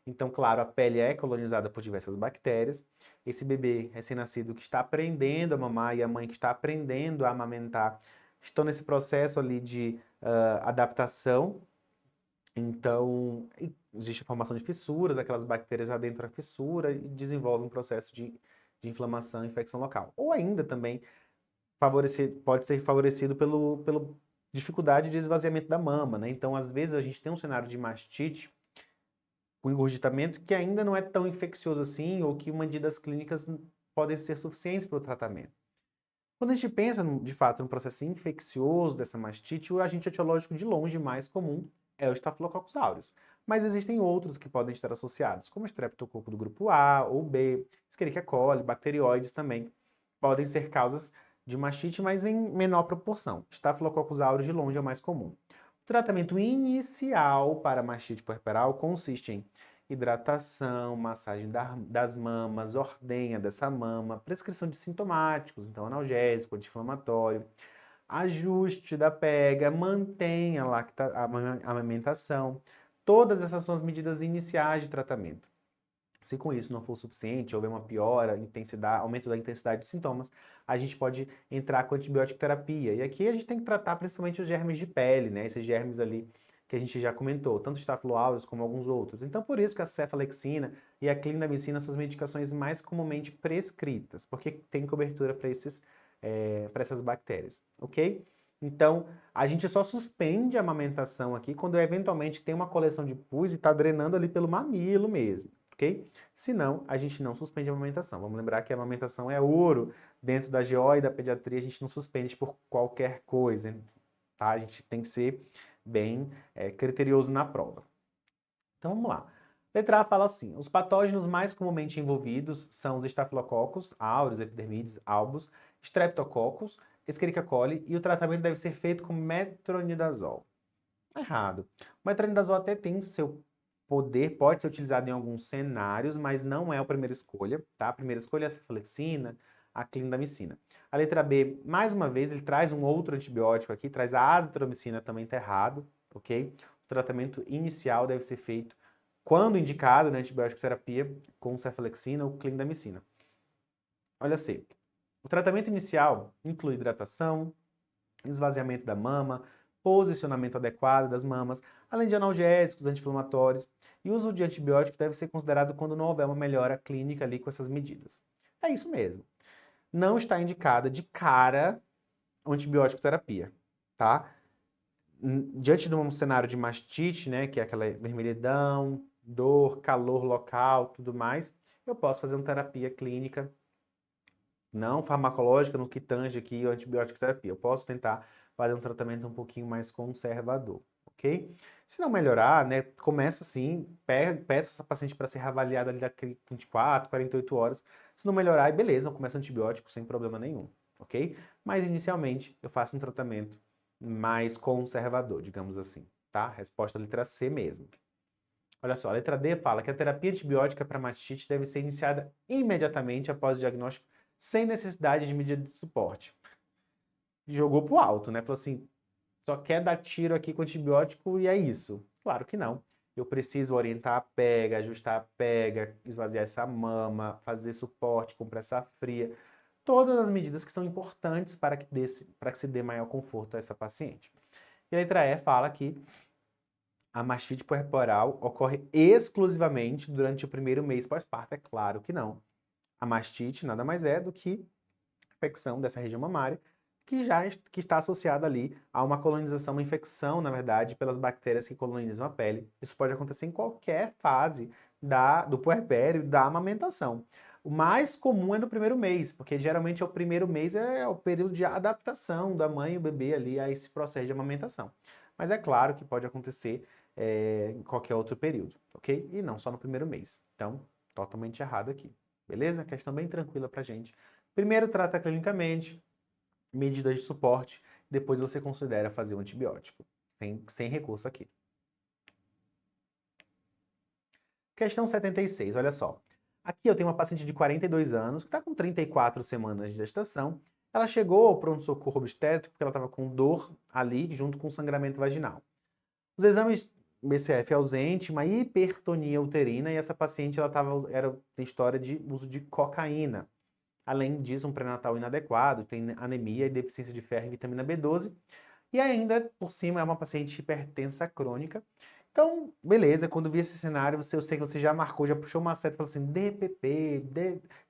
Então, claro, a pele é colonizada por diversas bactérias. Esse bebê recém-nascido que está aprendendo a mamar e a mãe que está aprendendo a amamentar estão nesse processo ali de adaptação. Então, existe a formação de fissuras, aquelas bactérias adentram a fissura e desenvolve um processo de inflamação e infecção local. Ou ainda também pode ser favorecido pela dificuldade de esvaziamento da mama, né? Então, às vezes, a gente tem um cenário de mastite com engurgitamento que ainda não é tão infeccioso assim, ou que medidas clínicas podem ser suficientes para o tratamento. Quando a gente pensa, de fato, no processo infeccioso dessa mastite, o agente etiológico de longe mais comum é o Staphylococcus aureus. Mas existem outros que podem estar associados, como o Streptococcus do grupo A ou B, Escherichia coli, bacterióides também. Podem ser causas de mastite, mas em menor proporção. Staphylococcus aureus de longe é o mais comum. O tratamento inicial para mastite puerperal consiste em hidratação, massagem das mamas, ordenha dessa mama, prescrição de sintomáticos, então analgésico, anti-inflamatório, ajuste da pega, mantenha a amamentação. Todas essas são as medidas iniciais de tratamento. Se com isso não for suficiente, houver uma piora, aumento da intensidade dos sintomas, a gente pode entrar com antibiótico terapia. E aqui a gente tem que tratar principalmente os germes de pele, né? Esses germes ali que a gente já comentou, tanto o Staphylo aureus como alguns outros. Então, por isso que a cefalexina e a clindamicina são as medicações mais comumente prescritas, porque tem cobertura para essas bactérias, ok? Então, a gente só suspende a amamentação aqui quando eventualmente tem uma coleção de pus e está drenando ali pelo mamilo mesmo, ok? Se não, a gente não suspende a amamentação. Vamos lembrar que a amamentação é ouro. Dentro da GO e da pediatria, a gente não suspende por qualquer coisa, tá? A gente tem que ser bem criterioso na prova. Então, vamos lá. Letra A fala assim: os patógenos mais comumente envolvidos são os Staphylococcus aureus, Epidermidis albus, Streptococcus, Escherichia coli, e o tratamento deve ser feito com metronidazol. Errado. O metronidazol até tem seu poder, pode ser utilizado em alguns cenários, mas não é a primeira escolha, tá? A primeira escolha é a cefalexina, a clindamicina. A letra B, mais uma vez, ele traz um outro antibiótico aqui, traz a azitromicina, também tá errado, ok? O tratamento inicial deve ser feito, quando indicado, na antibiótico terapia, com cefalexina ou clindamicina. Olha C. O tratamento inicial inclui hidratação, esvaziamento da mama, posicionamento adequado das mamas, além de analgésicos, anti-inflamatórios, e o uso de antibióticos deve ser considerado quando não houver uma melhora clínica ali com essas medidas. É isso mesmo. Não está indicada de cara antibiótico terapia, tá? Diante de um cenário de mastite, né, que é aquela vermelhidão, dor, calor local, tudo mais, eu posso fazer uma terapia clínica não farmacológica no que tange aqui a antibiótico terapia. Eu posso tentar fazer um tratamento um pouquinho mais conservador, ok? Se não melhorar, né, começa assim, peça essa paciente para ser reavaliada ali daqui 24, 48 horas. Se não melhorar, beleza, eu começo antibiótico sem problema nenhum, ok? Mas inicialmente eu faço um tratamento mais conservador, digamos assim, tá? Resposta letra C mesmo. Olha só, a letra D fala que a terapia antibiótica para mastite deve ser iniciada imediatamente após o diagnóstico, sem necessidade de medida de suporte. Jogou pro alto, né? Falou assim, só quer dar tiro aqui com antibiótico e é isso. Claro que não. Eu preciso orientar a pega, ajustar a pega, esvaziar essa mama, fazer suporte, compressar fria. Todas as medidas que são importantes para que se dê maior conforto a essa paciente. E a letra E fala que a mastite puerperal ocorre exclusivamente durante o primeiro mês pós-parto. É claro que não. A mastite nada mais é do que infecção dessa região mamária, que está associada ali a uma colonização, uma infecção, na verdade, pelas bactérias que colonizam a pele. Isso pode acontecer em qualquer fase do puerpério, da amamentação. O mais comum é no primeiro mês, porque geralmente o primeiro mês é o período de adaptação da mãe e o bebê ali a esse processo de amamentação. Mas é claro que pode acontecer em qualquer outro período, ok? E não só no primeiro mês. Então, totalmente errado aqui. Beleza? Questão bem tranquila pra gente. Primeiro trata clinicamente, medidas de suporte, depois você considera fazer um antibiótico, sem recurso aqui. Questão 76, olha só. Aqui eu tenho uma paciente de 42 anos, que está com 34 semanas de gestação. Ela chegou ao pronto-socorro obstétrico porque ela estava com dor ali, junto com sangramento vaginal. Os exames BCF ausente, uma hipertonia uterina, e essa paciente tem história de uso de cocaína. Além disso, um pré-natal inadequado, tem anemia e deficiência de ferro e vitamina B12. E ainda, por cima, é uma paciente hipertensa crônica. Então, beleza, quando vi esse cenário, eu sei que você já marcou, já puxou uma seta e falou assim, DPP,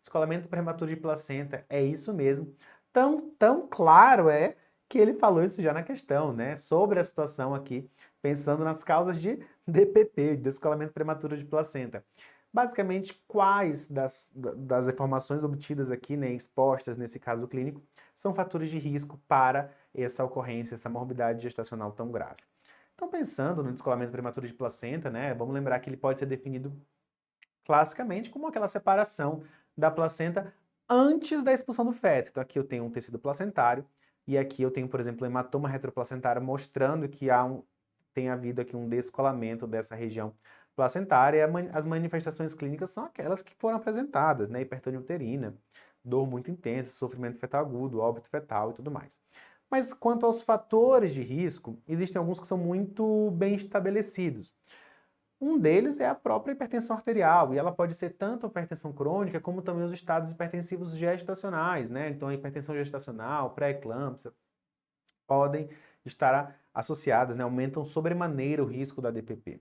descolamento prematuro de placenta, é isso mesmo. Tão claro é que ele falou isso já na questão, né? Sobre a situação aqui, pensando nas causas de DPP, descolamento prematuro de placenta. Basicamente, quais das informações obtidas aqui, né, expostas nesse caso clínico, são fatores de risco para essa ocorrência, essa morbidade gestacional tão grave. Então, pensando no descolamento prematuro de placenta, né, vamos lembrar que ele pode ser definido classicamente como aquela separação da placenta antes da expulsão do feto. Então, aqui eu tenho um tecido placentário e aqui eu tenho, por exemplo, um hematoma retroplacentário mostrando que tem havido aqui um descolamento dessa região placentária, e as manifestações clínicas são aquelas que foram apresentadas, né? Hipertônia uterina, dor muito intensa, sofrimento fetal agudo, óbito fetal e tudo mais. Mas quanto aos fatores de risco, existem alguns que são muito bem estabelecidos. Um deles é a própria hipertensão arterial, e ela pode ser tanto a hipertensão crônica, como também os estados hipertensivos gestacionais, né? Então, a hipertensão gestacional, pré-eclâmpsia, podem estar associadas, né? Aumentam sobremaneira o risco da DPP.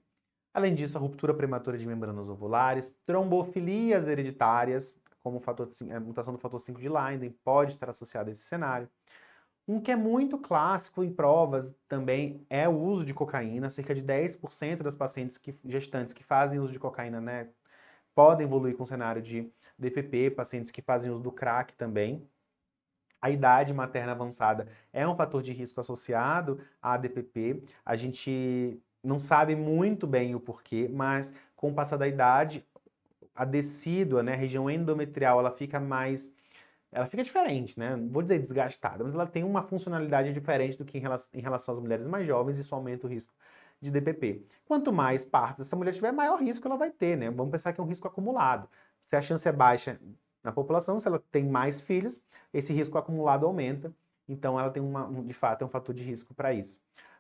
Além disso, a ruptura prematura de membranas ovulares, trombofilias hereditárias, como a mutação do fator 5 de Leiden, pode estar associada a esse cenário. Um que é muito clássico em provas também é o uso de cocaína. Cerca de 10% das pacientes gestantes que fazem uso de cocaína, né, podem evoluir com o cenário de DPP, pacientes que fazem uso do crack também. A idade materna avançada é um fator de risco associado à DPP. A gente não sabe muito bem o porquê, mas com o passar da idade, a decídua, né, a região endometrial, ela fica diferente, né? Não vou dizer desgastada, mas ela tem uma funcionalidade diferente do que em relação às mulheres mais jovens, e isso aumenta o risco de DPP. Quanto mais partos essa mulher tiver, maior risco ela vai ter, né? Vamos pensar que é um risco acumulado. Se a chance é baixa na população, se ela tem mais filhos, esse risco acumulado aumenta. Então ela tem de fato, é um fator de risco para isso.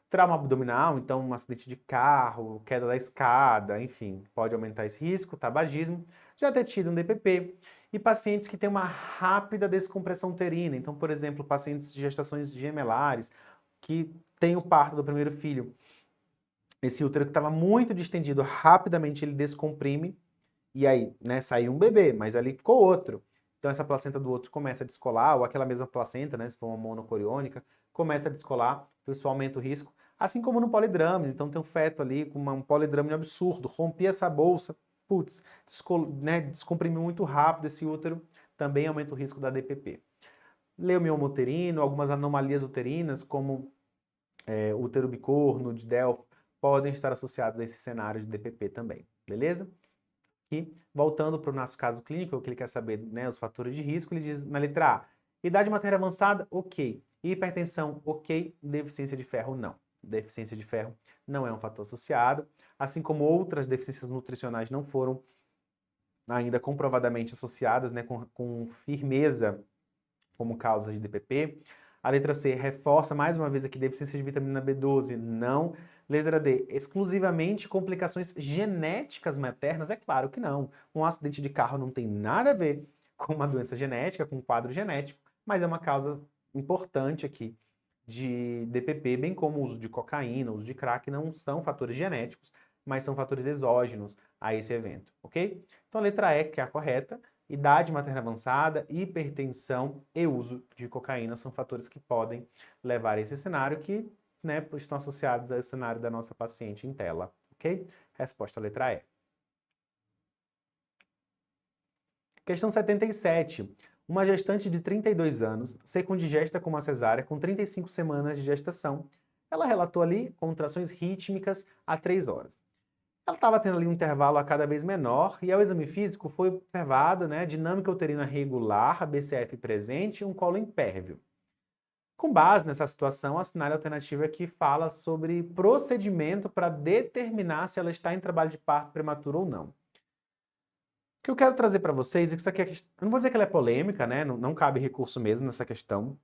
Trauma abdominal, então um acidente de carro, queda da escada, enfim, pode aumentar esse risco. Tabagismo, já ter tido um DPP. E pacientes que têm uma rápida descompressão uterina. Então, por exemplo, pacientes de gestações gemelares, que têm o parto do primeiro filho. Esse útero que estava muito distendido, rapidamente ele descomprime, e aí, né, saiu um bebê, mas ali ficou outro. Então, essa placenta do outro começa a descolar, ou aquela mesma placenta, né, se for uma monocoriônica, começa a descolar, então isso aumenta o risco. Assim como no polidrâmino, então tem um feto ali com um polidrâmino absurdo, rompi essa bolsa, putz, né, descomprimiu muito rápido esse útero, também aumenta o risco da DPP. Leomioma uterino, algumas anomalias uterinas, como útero bicorno, de Delphi, podem estar associados a esse cenário de DPP também, beleza? E voltando para o nosso caso clínico, o que ele quer saber, né, os fatores de risco, ele diz na letra A, idade materna avançada, ok. Hipertensão, ok. Deficiência de ferro, não. Deficiência de ferro não é um fator associado, assim como outras deficiências nutricionais não foram ainda comprovadamente associadas, né, com firmeza como causa de DPP. A letra C reforça mais uma vez aqui deficiência de vitamina B12, não. Letra D, exclusivamente complicações genéticas maternas? É claro que não. Um acidente de carro não tem nada a ver com uma doença genética, com um quadro genético, mas é uma causa importante aqui de DPP, bem como o uso de cocaína, o uso de crack, não são fatores genéticos, mas são fatores exógenos a esse evento, ok? Então a letra E, que é a correta, idade materna avançada, hipertensão e uso de cocaína são fatores que podem levar a esse cenário que, né, estão associados ao cenário da nossa paciente em tela, ok? Resposta letra E. Questão 77. Uma gestante de 32 anos, secundigesta com uma cesárea com 35 semanas de gestação. Ela relatou ali contrações rítmicas a 3 horas. Ela estava tendo ali um intervalo a cada vez menor e ao exame físico foi observado, né, dinâmica uterina regular, BCF presente e um colo impérvio. Com base nessa situação, a cenário alternativa aqui fala sobre procedimento para determinar se ela está em trabalho de parto prematuro ou não. O que eu quero trazer para vocês é que isso aqui, eu não vou dizer que ela é polêmica, né, não cabe recurso mesmo nessa questão,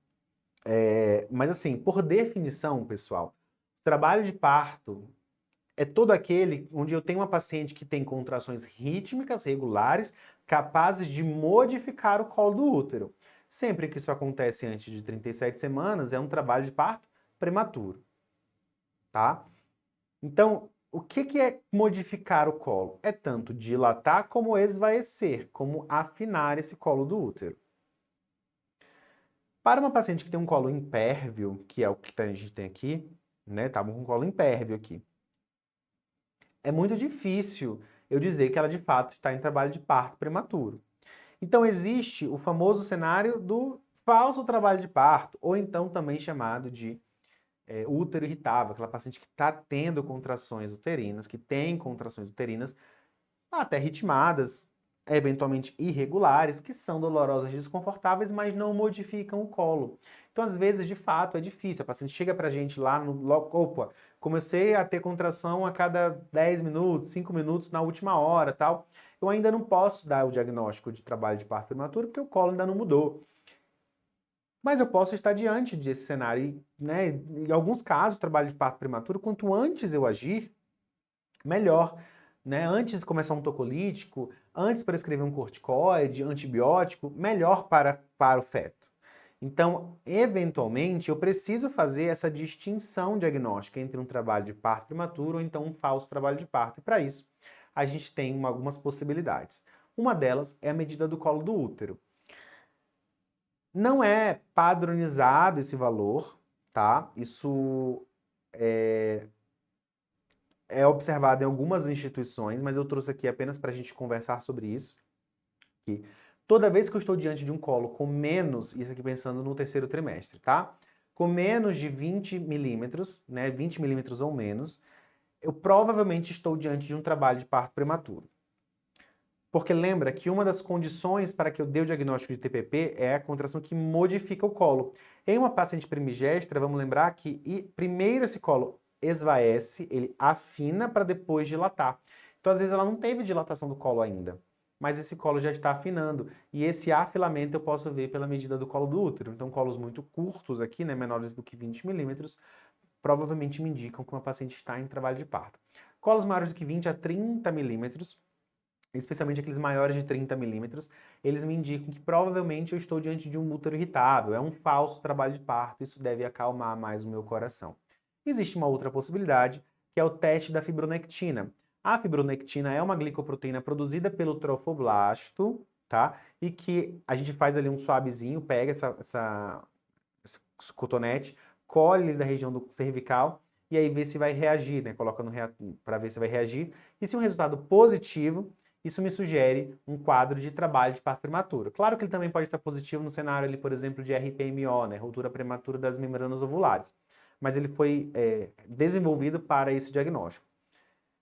mas assim, por definição, pessoal, trabalho de parto é todo aquele onde eu tenho uma paciente que tem contrações rítmicas regulares, capazes de modificar o colo do útero. Sempre que isso acontece antes de 37 semanas, é um trabalho de parto prematuro, tá? Então, o que é modificar o colo? É tanto dilatar como esvaecer, como afinar esse colo do útero. Para uma paciente que tem um colo impérvio, que é o que a gente tem aqui, né? Tá com um colo impérvio aqui. É muito difícil eu dizer que ela de fato está em trabalho de parto prematuro. Então existe o famoso cenário do falso trabalho de parto, ou então também chamado de útero irritável, aquela paciente que está tendo contrações uterinas, que tem contrações uterinas até ritmadas, eventualmente irregulares, que são dolorosas e desconfortáveis, mas não modificam o colo. Então, às vezes, de fato, é difícil. A paciente chega pra gente lá no opa, comecei a ter contração a cada 10 minutos, 5 minutos na última hora, tal. Eu ainda não posso dar o diagnóstico de trabalho de parto prematuro porque o colo ainda não mudou. Mas eu posso estar diante desse cenário e, né, em alguns casos, o trabalho de parto prematuro, quanto antes eu agir, melhor, né? Antes de começar um tocolítico, antes de prescrever um corticoide, antibiótico, melhor para o feto. Então, eventualmente, eu preciso fazer essa distinção diagnóstica entre um trabalho de parto prematuro ou então um falso trabalho de parto. E para isso, a gente tem algumas possibilidades. Uma delas é a medida do colo do útero. Não é padronizado esse valor, tá? Isso é observado em algumas instituições, mas eu trouxe aqui apenas para a gente conversar sobre isso. Que toda vez que eu estou diante de um colo com menos, isso aqui pensando no terceiro trimestre, tá? Com menos de 20 milímetros, né? 20 milímetros ou menos, eu provavelmente estou diante de um trabalho de parto prematuro. Porque lembra que uma das condições para que eu dê o diagnóstico de TPP é a contração que modifica o colo. Em uma paciente primigestra, vamos lembrar que primeiro esse colo esvaece, ele afina para depois dilatar. Então, às vezes, ela não teve dilatação do colo ainda, mas esse colo já está afinando. E esse afilamento eu posso ver pela medida do colo do útero. Então, colos muito curtos aqui, né, menores do que 20 milímetros, provavelmente me indicam que uma paciente está em trabalho de parto. Colos maiores do que 20 a 30 milímetros, especialmente aqueles maiores de 30 milímetros, eles me indicam que provavelmente eu estou diante de um útero irritável, é um falso trabalho de parto, isso deve acalmar mais o meu coração. Existe uma outra possibilidade, que é o teste da fibronectina. A fibronectina é uma glicoproteína produzida pelo trofoblasto, tá? E que a gente faz ali um suavezinho, pega esse cotonete, colhe da região do cervical e aí vê se vai reagir, né? Coloca no para ver se vai reagir. E se um resultado positivo, isso me sugere um quadro de trabalho de parto prematuro. Claro que ele também pode estar positivo no cenário ali, por exemplo, de RPMO, né? Ruptura prematura das membranas ovulares. Mas ele foi desenvolvido para esse diagnóstico.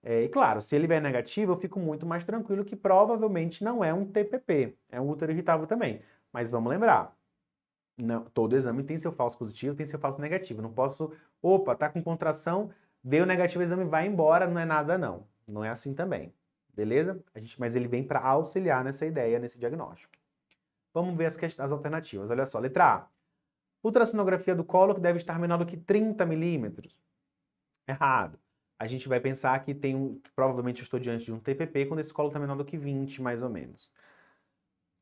E claro, se ele vier negativo, eu fico muito mais tranquilo que provavelmente não é um TPP, é um útero irritável também. Mas vamos lembrar, não, todo exame tem seu falso positivo, tem seu falso negativo. Não posso, opa, tá com contração, deu negativo, o exame vai embora, não é nada não. Não é assim também. Beleza? Mas ele vem para auxiliar nessa ideia, nesse diagnóstico. Vamos ver as alternativas. Olha só, letra A. Ultrassonografia do colo que deve estar menor do que 30 milímetros. Errado. A gente vai pensar que provavelmente eu estou diante de um TPP quando esse colo está menor do que 20, mais ou menos.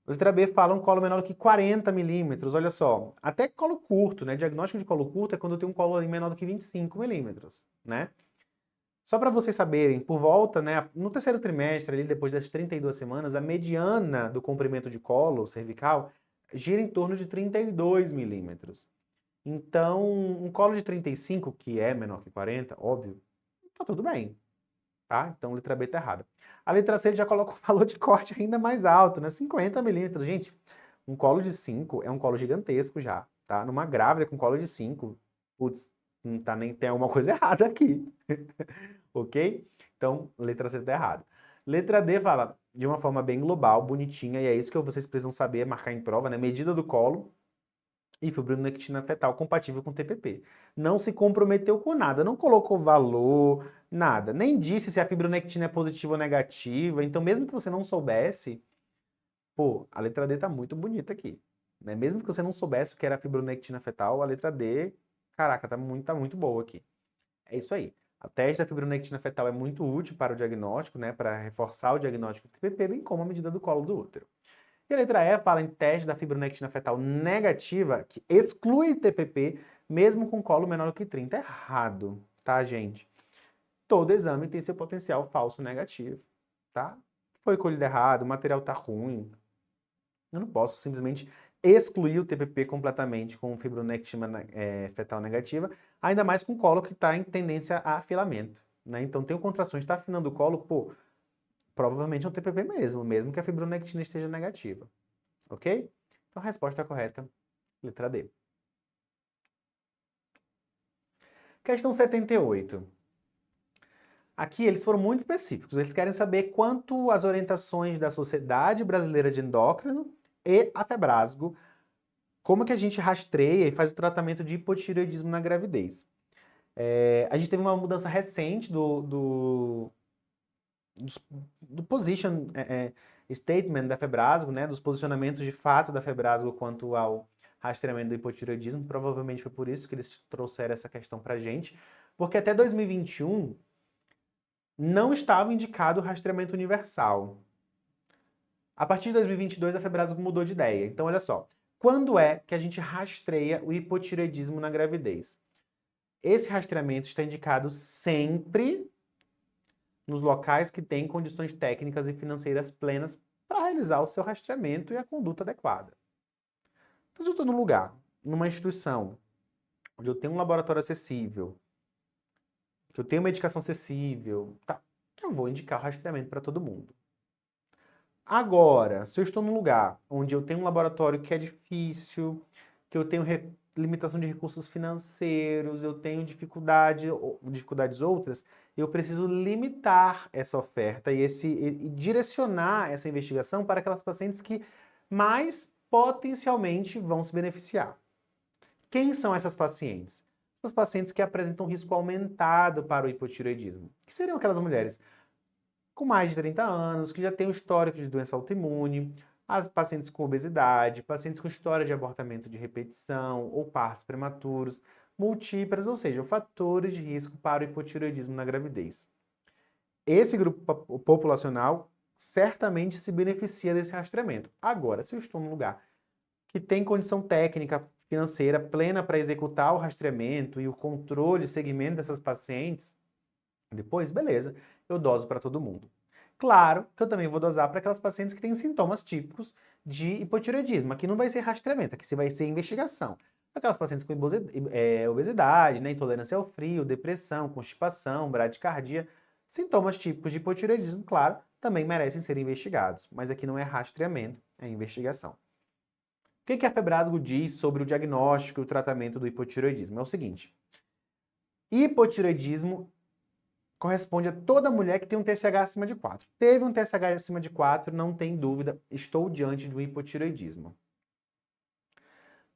Letra B fala um colo menor do que 40 milímetros, olha só. Até colo curto, né? Diagnóstico de colo curto é quando eu tenho um colo ali menor do que 25 milímetros, né? Só para vocês saberem, por volta, né, no terceiro trimestre, ali, depois das 32 semanas, a mediana do comprimento de colo cervical gira em torno de 32 milímetros. Então, um colo de 35, que é menor que 40, óbvio, tá tudo bem, tá? Então, letra B tá errada. A letra C ele já coloca o valor de corte ainda mais alto, né? 50 milímetros. Gente, um colo de 5 é um colo gigantesco já, tá? Numa grávida com colo de 5, putz, não tá nem, tem alguma coisa errada aqui. Ok? Então, letra C tá errada. Letra D fala de uma forma bem global, bonitinha, e é isso que vocês precisam saber, marcar em prova, né? Medida do colo e fibronectina fetal compatível com TPP. Não se comprometeu com nada, não colocou valor, nada. Nem disse se a fibronectina é positiva ou negativa. Então, mesmo que você não soubesse, pô, a letra D tá muito bonita aqui. Né? Mesmo que você não soubesse o que era a fibronectina fetal, a letra D, caraca, tá muito boa aqui. É isso aí. A teste da fibronectina fetal é muito útil para o diagnóstico, né, para reforçar o diagnóstico do TPP, bem como a medida do colo do útero. E a letra E fala em teste da fibronectina fetal negativa, que exclui TPP, mesmo com colo menor do que 30. Errado, tá, gente? Todo exame tem seu potencial falso negativo, tá? Foi colhido errado, o material tá ruim. Eu não posso simplesmente excluir o TPP completamente com fibronectina fetal negativa, ainda mais com colo que está em tendência a afilamento, né? Então, tem contrações, está afinando o colo, pô, provavelmente é um TPP mesmo que a fibronectina esteja negativa. Ok? Então a resposta correta, letra D. Questão 78. Aqui eles foram muito específicos. Eles querem saber quanto as orientações da Sociedade Brasileira de Endócrino e a Febrasgo, como que a gente rastreia e faz o tratamento de hipotireoidismo na gravidez. A gente teve uma mudança recente do position statement da Febrasgo, né, dos posicionamentos de fato da Febrasgo quanto ao rastreamento do hipotireoidismo. Provavelmente foi por isso que eles trouxeram essa questão para a gente, porque até 2021 não estava indicado o rastreamento universal. A partir de 2022, a Febrasgo mudou de ideia. Então, olha só. Quando é que a gente rastreia o hipotireoidismo na gravidez? Esse rastreamento está indicado sempre nos locais que têm condições técnicas e financeiras plenas para realizar o seu rastreamento e a conduta adequada. Então, se eu estou num lugar, numa instituição, onde eu tenho um laboratório acessível, que eu tenho medicação acessível, tá, eu vou indicar o rastreamento para todo mundo. Agora, se eu estou num lugar onde eu tenho um laboratório que é difícil, que eu tenho limitação de recursos financeiros, eu tenho dificuldades outras, eu preciso limitar essa oferta e direcionar essa investigação para aquelas pacientes que mais potencialmente vão se beneficiar. Quem são essas pacientes? Os pacientes que apresentam risco aumentado para o hipotireoidismo, que seriam aquelas mulheres com mais de 30 anos, que já têm um histórico de doença autoimune, as pacientes com obesidade, pacientes com história de abortamento de repetição ou partos prematuros, múltiplas, ou seja, fatores de risco para o hipotireoidismo na gravidez. Esse grupo populacional certamente se beneficia desse rastreamento. Agora, se eu estou num lugar que tem condição técnica, financeira plena para executar o rastreamento e o controle e segmento dessas pacientes, depois, beleza, eu doso para todo mundo. Claro que eu também vou dosar para aquelas pacientes que têm sintomas típicos de hipotireoidismo. Aqui não vai ser rastreamento, aqui vai ser investigação. Aquelas pacientes com obesidade, né, intolerância ao frio, depressão, constipação, bradicardia, sintomas típicos de hipotireoidismo, claro, também merecem ser investigados. Mas aqui não é rastreamento, é investigação. O que a Febrasgo diz sobre o diagnóstico e o tratamento do hipotireoidismo? É o seguinte: hipotireoidismo corresponde a toda mulher que tem um TSH acima de 4. Teve um TSH acima de 4, não tem dúvida, estou diante de um hipotireoidismo.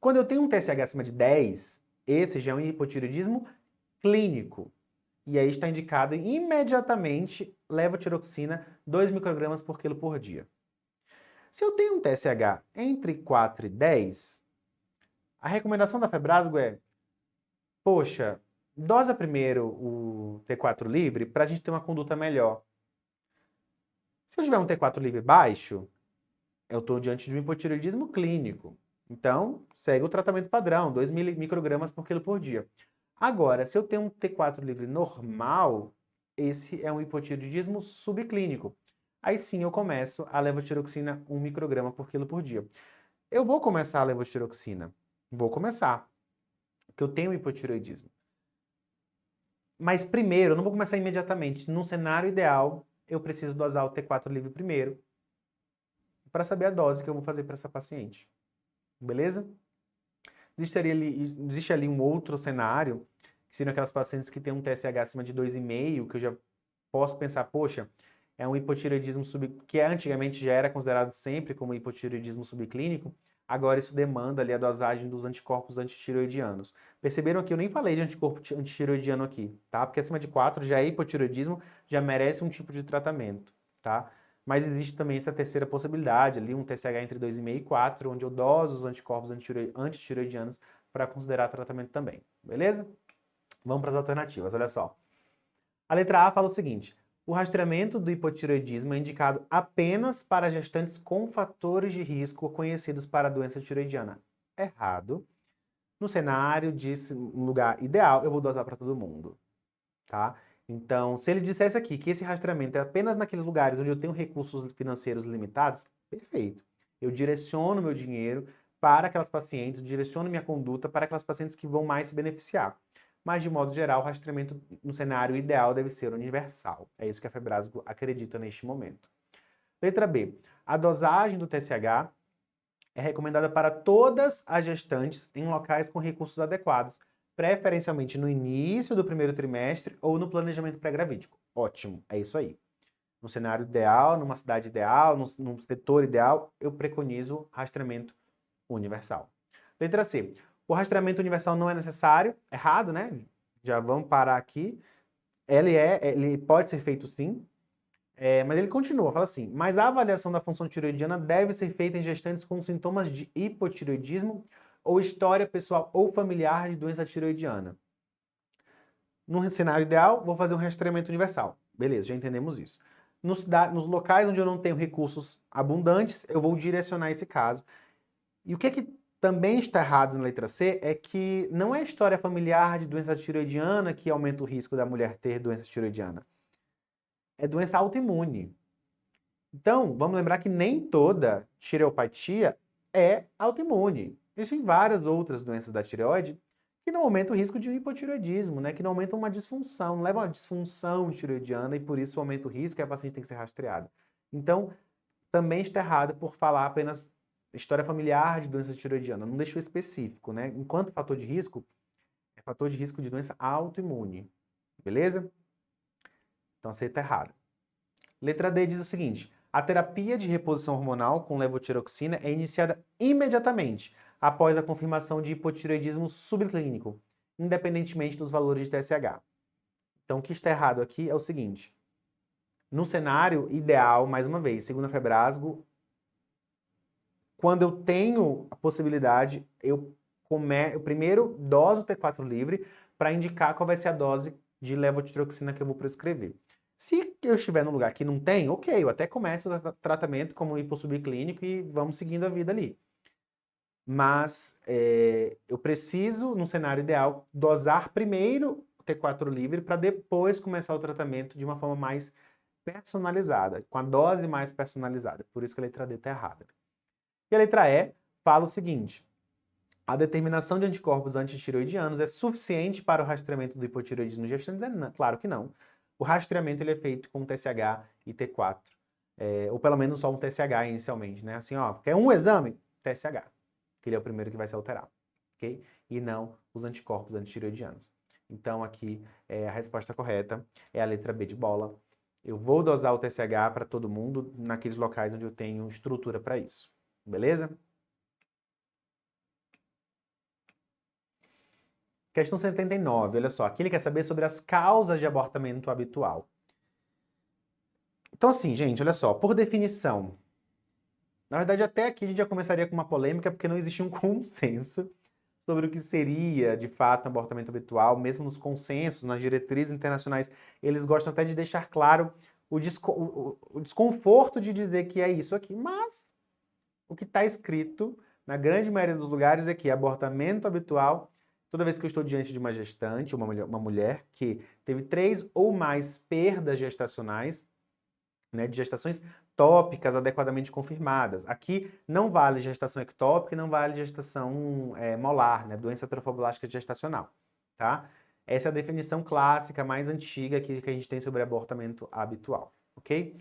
Quando eu tenho um TSH acima de 10, esse já é um hipotireoidismo clínico. E aí está indicado imediatamente levotiroxina 2 microgramas por quilo por dia. Se eu tenho um TSH entre 4 e 10, a recomendação da Febrasgo é, poxa, dosa primeiro o T4 livre para a gente ter uma conduta melhor. Se eu tiver um T4 livre baixo, eu estou diante de um hipotireoidismo clínico. Então, segue o tratamento padrão, 2 microgramas por quilo por dia. Agora, se eu tenho um T4 livre normal, esse é um hipotireoidismo subclínico. Aí sim eu começo a levotiroxina 1 micrograma por quilo por dia. Eu vou começar a levotiroxina. Vou começar, porque eu tenho hipotireoidismo. Mas primeiro, eu não vou começar imediatamente. Num cenário ideal, eu preciso dosar o T4 livre primeiro, para saber a dose que eu vou fazer para essa paciente. Beleza? Existe ali um outro cenário, que seriam aquelas pacientes que têm um TSH acima de 2,5, que eu já posso pensar, poxa, é um hipotireoidismo que antigamente já era considerado sempre como hipotireoidismo subclínico, agora isso demanda ali a dosagem dos anticorpos antitireoidianos. Perceberam que eu nem falei de anticorpo antitireoidiano aqui, tá? Porque acima de 4 já é hipotireoidismo, já merece um tipo de tratamento, tá? Mas existe também essa terceira possibilidade, ali um TSH entre 2,5 e 4, onde eu doso os anticorpos antitireoidianos para considerar tratamento também, beleza? Vamos para as alternativas, olha só. A letra A fala o seguinte: o rastreamento do hipotireoidismo é indicado apenas para gestantes com fatores de risco conhecidos para a doença tireoidiana. Errado. No cenário de um lugar ideal, eu vou dosar para todo mundo, tá? Então, se ele dissesse aqui que esse rastreamento é apenas naqueles lugares onde eu tenho recursos financeiros limitados, perfeito. Eu direciono meu dinheiro para aquelas pacientes, direciono minha conduta para aquelas pacientes que vão mais se beneficiar. Mas, de modo geral, o rastreamento no cenário ideal deve ser universal. É isso que a Febrasgo acredita neste momento. Letra B. A dosagem do TSH é recomendada para todas as gestantes em locais com recursos adequados, preferencialmente no início do primeiro trimestre ou no planejamento pré-gravídico. Ótimo, é isso aí. No cenário ideal, numa cidade ideal, num setor ideal, eu preconizo rastreamento universal. Letra C. O rastreamento universal não é necessário. Errado, né? Já vamos parar aqui. Ele pode ser feito sim, mas ele continua, fala assim, mas a avaliação da função tireoidiana deve ser feita em gestantes com sintomas de hipotireoidismo ou história pessoal ou familiar de doença tireoidiana. No cenário ideal, vou fazer um rastreamento universal. Beleza, já entendemos isso. Nos locais onde eu não tenho recursos abundantes, eu vou direcionar esse caso. E o que também está errado na letra C é que não é história familiar de doença tireoidiana que aumenta o risco da mulher ter doença tireoidiana. É doença autoimune. Então, vamos lembrar que nem toda tireopatia é autoimune. Existem várias outras doenças da tireoide que não aumentam o risco de um hipotireoidismo, né? Que não aumentam uma disfunção, não levam a uma disfunção tireoidiana e por isso aumenta o risco e a paciente tem que ser rastreada. Então, também está errado por falar apenas história familiar de doença tireoidiana. Não deixou específico, né? Enquanto fator de risco, é fator de risco de doença autoimune. Beleza? Então, você está errado. Letra D diz o seguinte: a terapia de reposição hormonal com levotiroxina é iniciada imediatamente após a confirmação de hipotireoidismo subclínico, independentemente dos valores de TSH. Então, o que está errado aqui é o seguinte: no cenário ideal, mais uma vez, segundo a Febrasgo, quando eu tenho a possibilidade, eu primeiro doso T4 livre para indicar qual vai ser a dose de levotiroxina que eu vou prescrever. Se eu estiver num lugar que não tem, ok, eu até começo o tratamento como hipossubclínico e vamos seguindo a vida ali. Mas eu preciso, no cenário ideal, dosar primeiro o T4 livre para depois começar o tratamento de uma forma mais personalizada, com a dose mais personalizada. Por isso que a letra D está errada. E a letra E fala o seguinte: a determinação de anticorpos antitireoidianos é suficiente para o rastreamento do hipotireoidismo gestante? Claro que não. O rastreamento ele é feito com TSH e T4, ou pelo menos só um TSH inicialmente, né? Assim, ó, quer um exame? TSH, que ele é o primeiro que vai se alterar, ok? E não os anticorpos antitireoidianos. Então aqui a resposta correta é a letra B de bola. Eu vou dosar o TSH para todo mundo naqueles locais onde eu tenho estrutura para isso. Beleza? Questão 79, olha só. Aqui ele quer saber sobre as causas de abortamento habitual. Então, assim, gente, olha só. Por definição, na verdade, até aqui a gente já começaria com uma polêmica, porque não existe um consenso sobre o que seria, de fato, um abortamento habitual. Mesmo nos consensos, nas diretrizes internacionais, eles gostam até de deixar claro o desconforto de dizer que é isso aqui. Mas o que está escrito, na grande maioria dos lugares, é que abortamento habitual, toda vez que eu estou diante de uma gestante, uma mulher que teve 3 ou mais perdas gestacionais, né, de gestações tópicas adequadamente confirmadas. Aqui não vale gestação ectópica e não vale gestação molar, né, doença trofoblástica gestacional, tá? Essa é a definição clássica, mais antiga que a gente tem sobre abortamento habitual, ok?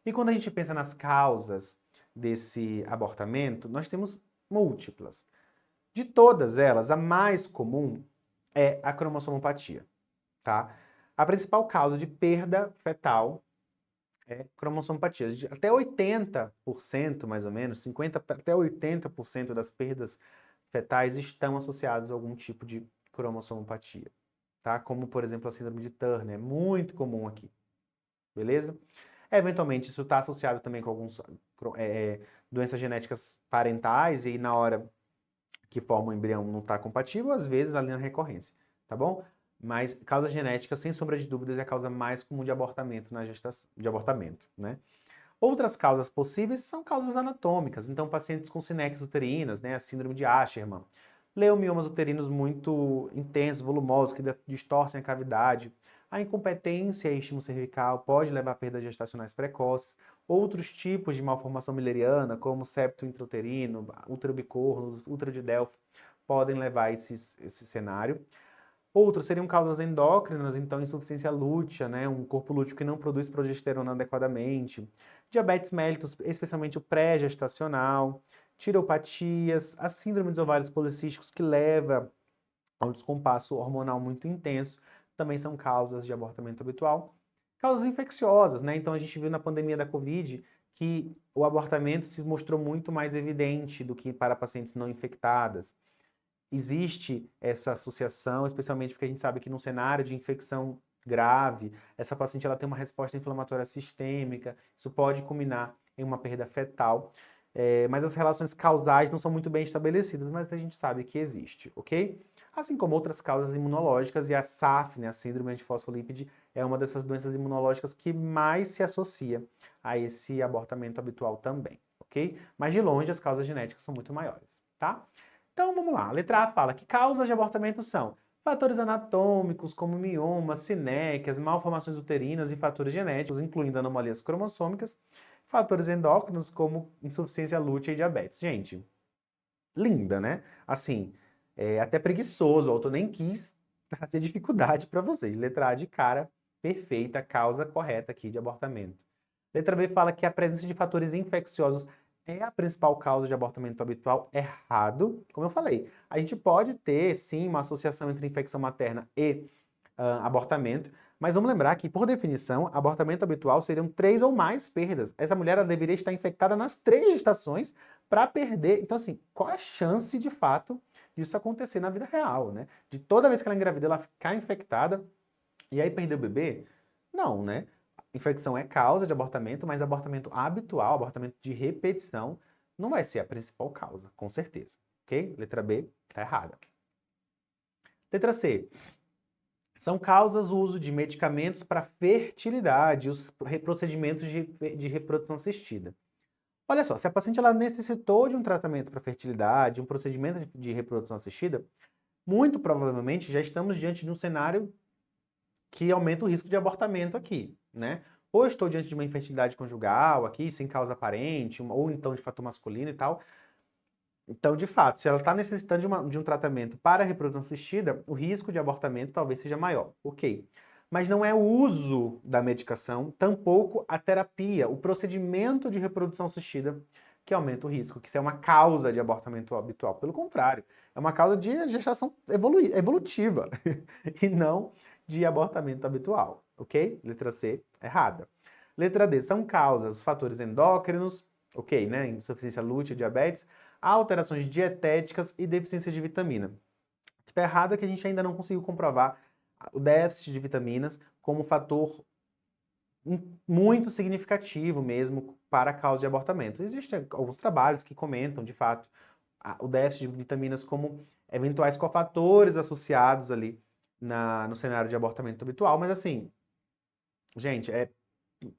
E quando a gente pensa nas causas desse abortamento, nós temos múltiplas. De todas elas, a mais comum é a cromossomopatia, tá? A principal causa de perda fetal é cromossomopatia. Até 80%, mais ou menos, 50 até 80% das perdas fetais estão associadas a algum tipo de cromossomopatia, tá? Como, por exemplo, a síndrome de Turner, é muito comum aqui, beleza? Eventualmente, isso está associado também com algumas doenças genéticas parentais e aí na hora que forma o embrião não está compatível, às vezes ali na recorrência, tá bom? Mas causa genética, sem sombra de dúvidas, é a causa mais comum de abortamento na gestação, de abortamento, né? Outras causas possíveis são causas anatômicas, então pacientes com sinexes uterinas, né, a síndrome de Asherman, leomiomas uterinos muito intensos, volumosos, que distorcem a cavidade, a incompetência istmo cervical pode levar a perdas gestacionais precoces, outros tipos de malformação milleriana, como septo intrauterino, útero bicorno, útero de Delphi, podem levar a esse cenário. Outros seriam causas endócrinas, então insuficiência lútea, né, um corpo lúteo que não produz progesterona adequadamente, diabetes mellitus, especialmente o pré-gestacional, tireopatias, a síndrome dos ovários policísticos que leva a um descompasso hormonal muito intenso, também são causas de abortamento habitual. Causas infecciosas, né? Então a gente viu na pandemia da Covid que o abortamento se mostrou muito mais evidente do que para pacientes não infectadas. existe essa associação, especialmente porque a gente sabe que num cenário de infecção grave, essa paciente ela tem uma resposta inflamatória sistêmica, isso pode culminar em uma perda fetal. Mas as relações causais não são muito bem estabelecidas, mas a gente sabe que existe, ok? Assim como outras causas imunológicas, e a SAF, né, a síndrome antifosfolípide, é uma dessas doenças imunológicas que mais se associa a esse abortamento habitual também, ok? Mas de longe as causas genéticas são muito maiores, tá? Então vamos lá, a letra A fala que causas de abortamento são fatores anatômicos, como miomas, sinéquias, malformações uterinas e fatores genéticos, incluindo anomalias cromossômicas, fatores endócrinos, como insuficiência lútea e diabetes. Gente, linda, né? Assim, até preguiçoso, o autor nem quis trazer dificuldade para vocês. Letra A de cara, perfeita, causa correta aqui de abortamento. Letra B fala que a presença de fatores infecciosos é a principal causa de abortamento habitual. Errado. Como eu falei, a gente pode ter, sim, uma associação entre infecção materna e abortamento, mas vamos lembrar que, por definição, abortamento habitual seriam 3 ou mais perdas. Essa mulher ela deveria estar infectada nas 3 gestações para perder. Então, assim, qual é a chance, de fato, disso acontecer na vida real, né? De toda vez que ela engravida, ela ficar infectada e aí perder o bebê? Não, né? Infecção é causa de abortamento, mas abortamento habitual, abortamento de repetição, não vai ser a principal causa, com certeza. Ok? Letra B está errada. Letra C. São causas o uso de medicamentos para fertilidade, os procedimentos de reprodução assistida. Olha só, se a paciente ela necessitou de um tratamento para fertilidade, um procedimento de reprodução assistida, muito provavelmente já estamos diante de um cenário que aumenta o risco de abortamento aqui, né? Ou estou diante de uma infertilidade conjugal aqui, sem causa aparente, ou então de fator masculino e tal. Então, de fato, se ela está necessitando de um tratamento para reprodução assistida, o risco de abortamento talvez seja maior. Ok. Mas não é o uso da medicação, tampouco a terapia, o procedimento de reprodução assistida que aumenta o risco, que isso é uma causa de abortamento habitual. Pelo contrário, é uma causa de gestação evolutiva e não de abortamento habitual. Ok? Letra C, errada. Letra D, são causas, fatores endócrinos, ok, né? Insuficiência lútea, diabetes, alterações dietéticas e deficiência de vitamina. O que está errado é que a gente ainda não conseguiu comprovar o déficit de vitaminas como fator muito significativo mesmo para a causa de abortamento. Existem alguns trabalhos que comentam, de fato, o déficit de vitaminas como eventuais cofatores associados ali no cenário de abortamento habitual, mas assim, gente, é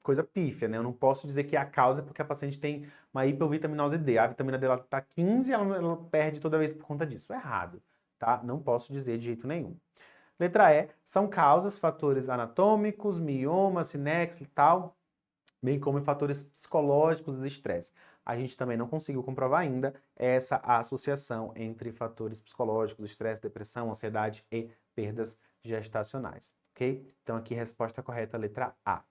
coisa pífia, né? Eu não posso dizer que a causa é porque a paciente tem uma hipovitaminose D. A vitamina dela tá 15 e ela perde toda vez por conta disso. É errado, tá? Não posso dizer de jeito nenhum. Letra E, são causas, fatores anatômicos, mioma, sinex e tal, bem como fatores psicológicos e estresse. A gente também não conseguiu comprovar ainda essa associação entre fatores psicológicos, estresse, depressão, ansiedade e perdas gestacionais, ok? Então aqui resposta correta, letra A.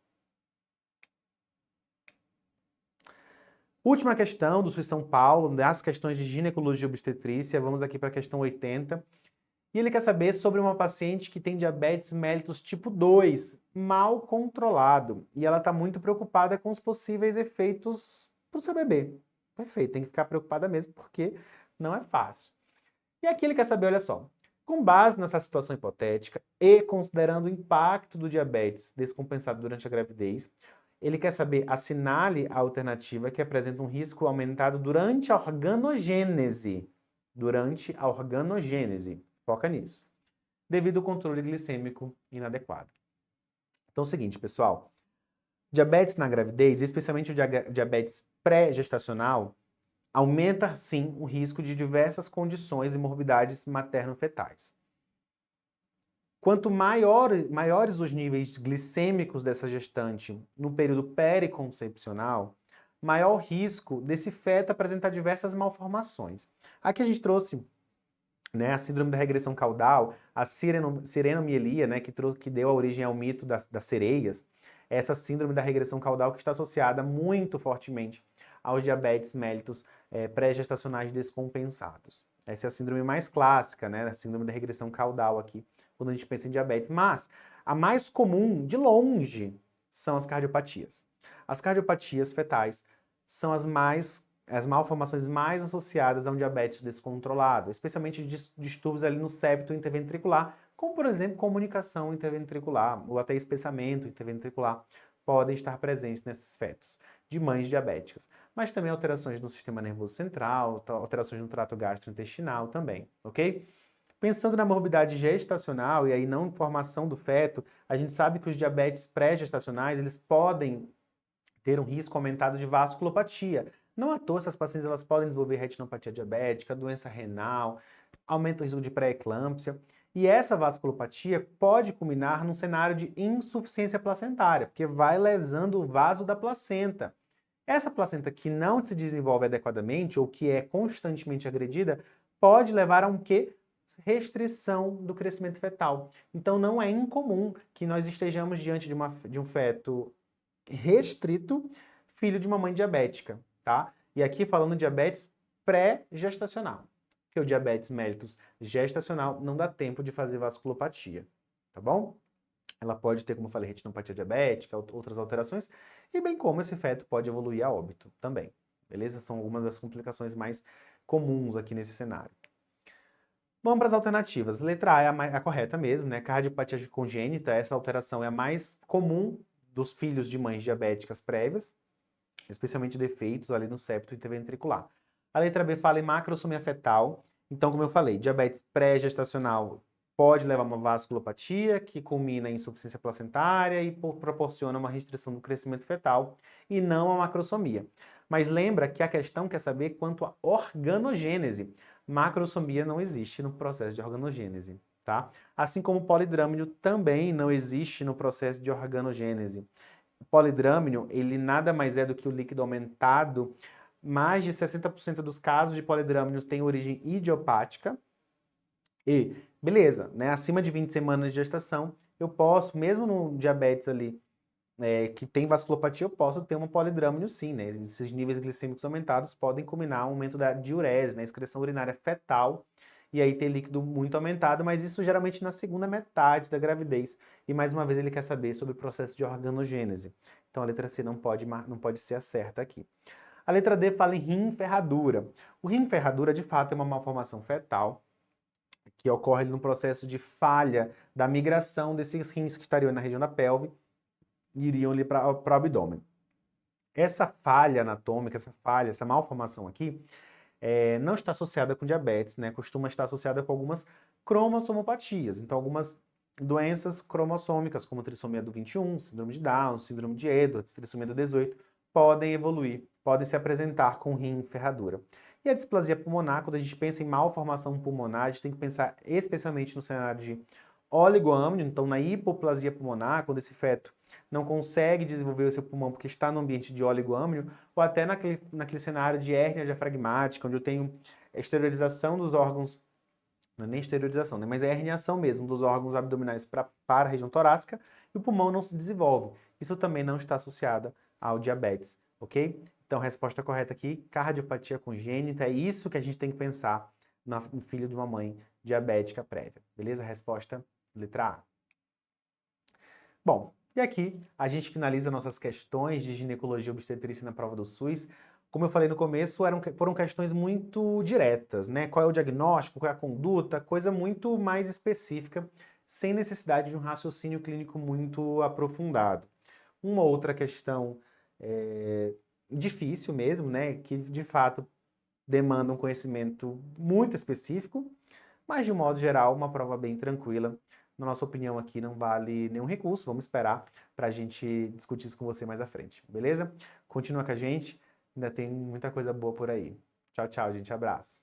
Última questão do SUS São Paulo, das questões de ginecologia e obstetrícia. Vamos aqui para a questão 80. E ele quer saber sobre uma paciente que tem diabetes mellitus tipo 2, mal controlado. E ela está muito preocupada com os possíveis efeitos para o seu bebê. Perfeito, tem que ficar preocupada mesmo, porque não é fácil. E aqui ele quer saber, olha só, com base nessa situação hipotética e considerando o impacto do diabetes descompensado durante a gravidez, ele quer saber, assinale a alternativa que apresenta um risco aumentado durante a organogênese. Durante a organogênese. Foca nisso. Devido ao controle glicêmico inadequado. Então é o seguinte, pessoal. Diabetes na gravidez, especialmente o diabetes pré-gestacional, aumenta sim o risco de diversas condições e morbidades materno-fetais. Quanto maiores os níveis glicêmicos dessa gestante no período periconcepcional, maior o risco desse feto apresentar diversas malformações. Aqui a gente trouxe, né, a síndrome da regressão caudal, a sirenomielia, né, que deu a origem ao mito das sereias, essa síndrome da regressão caudal que está associada muito fortemente aos diabetes mellitus pré-gestacionais descompensados. Essa é a síndrome mais clássica, né, a síndrome da regressão caudal aqui, quando a gente pensa em diabetes. Mas a mais comum, de longe, são as cardiopatias. As cardiopatias fetais são as mais as malformações mais associadas a um diabetes descontrolado, especialmente distúrbios ali no septo interventricular, como por exemplo comunicação interventricular ou até espessamento interventricular, podem estar presentes nesses fetos de mães diabéticas, mas também alterações no sistema nervoso central, alterações no trato gastrointestinal também, ok? Pensando na morbidade gestacional e aí não formação do feto, a gente sabe que os diabetes pré-gestacionais, eles podem ter um risco aumentado de vasculopatia. Não à toa, essas pacientes elas podem desenvolver retinopatia diabética, doença renal, aumenta o risco de pré-eclâmpsia. E essa vasculopatia pode culminar num cenário de insuficiência placentária, porque vai lesando o vaso da placenta. Essa placenta que não se desenvolve adequadamente ou que é constantemente agredida pode levar a um quê? Restrição do crescimento fetal. Então não é incomum que nós estejamos diante de um feto restrito, filho de uma mãe diabética, tá? E aqui falando de diabetes pré-gestacional, porque o diabetes mellitus gestacional não dá tempo de fazer vasculopatia, tá bom? Ela pode ter, como eu falei, retinopatia diabética, outras alterações, e bem como esse feto pode evoluir a óbito também, beleza? São algumas das complicações mais comuns aqui nesse cenário. Vamos para as alternativas. Letra A é a correta mesmo, né? Cardiopatia congênita, essa alteração é a mais comum dos filhos de mães diabéticas prévias, especialmente defeitos ali no septo interventricular. A letra B fala em macrosomia fetal. Então, como eu falei, diabetes pré-gestacional pode levar a uma vasculopatia, que culmina em insuficiência placentária e proporciona uma restrição do crescimento fetal, e não a macrosomia. Mas lembra que a questão quer saber quanto à organogênese. Macrosomia não existe no processo de organogênese, tá? Assim como o polidrâmino também não existe no processo de organogênese. O polidrâmino, ele nada mais é do que o líquido aumentado. Mais de 60% dos casos de polidrâminos têm origem idiopática. E, beleza, né? Acima de 20 semanas de gestação, eu posso, mesmo no diabetes ali, que tem vasculopatia, eu posso ter uma polidrâmino sim, né? Esses níveis glicêmicos aumentados podem culminar um aumento da diurese, né? Excreção urinária fetal, e aí ter líquido muito aumentado, mas isso geralmente na segunda metade da gravidez. E mais uma vez ele quer saber sobre o processo de organogênese. Então a letra C não pode ser a certa aqui. A letra D fala em rim ferradura. O rim ferradura, de fato, é uma malformação fetal que ocorre no processo de falha da migração desses rins que estariam na região da pelve e iriam ali para o abdômen. Essa falha anatômica, essa malformação aqui, não está associada com diabetes, né? Costuma estar associada com algumas cromossomopatias. Então, algumas doenças cromossômicas, como trissomia do 21, síndrome de Down, síndrome de Edwards, trissomia do 18, podem evoluir, podem se apresentar com rim ferradura. E a displasia pulmonar, quando a gente pensa em malformação pulmonar, a gente tem que pensar especialmente no cenário de oligoâmnio, então na hipoplasia pulmonar, quando esse feto não consegue desenvolver o seu pulmão porque está no ambiente de oligoâmnio, ou até naquele cenário de hérnia diafragmática, onde eu tenho esterilização dos órgãos, não é nem esterilização, né, mas é herniação mesmo dos órgãos abdominais para a região torácica, e o pulmão não se desenvolve. Isso também não está associado ao diabetes, ok? Então, a resposta correta aqui, cardiopatia congênita, é isso que a gente tem que pensar no filho de uma mãe diabética prévia, beleza? Resposta letra A. Bom, e aqui a gente finaliza nossas questões de ginecologia e obstetrícia na prova do SUS. Como eu falei no começo, foram questões muito diretas, né? Qual é o diagnóstico, qual é a conduta, coisa muito mais específica, sem necessidade de um raciocínio clínico muito aprofundado. Uma outra questão difícil mesmo, né? Que de fato demanda um conhecimento muito específico, mas de um modo geral, uma prova bem tranquila. Na nossa opinião aqui não vale nenhum recurso, vamos esperar para a gente discutir isso com você mais à frente, beleza? Continua com a gente, ainda tem muita coisa boa por aí. Tchau, tchau, gente, abraço.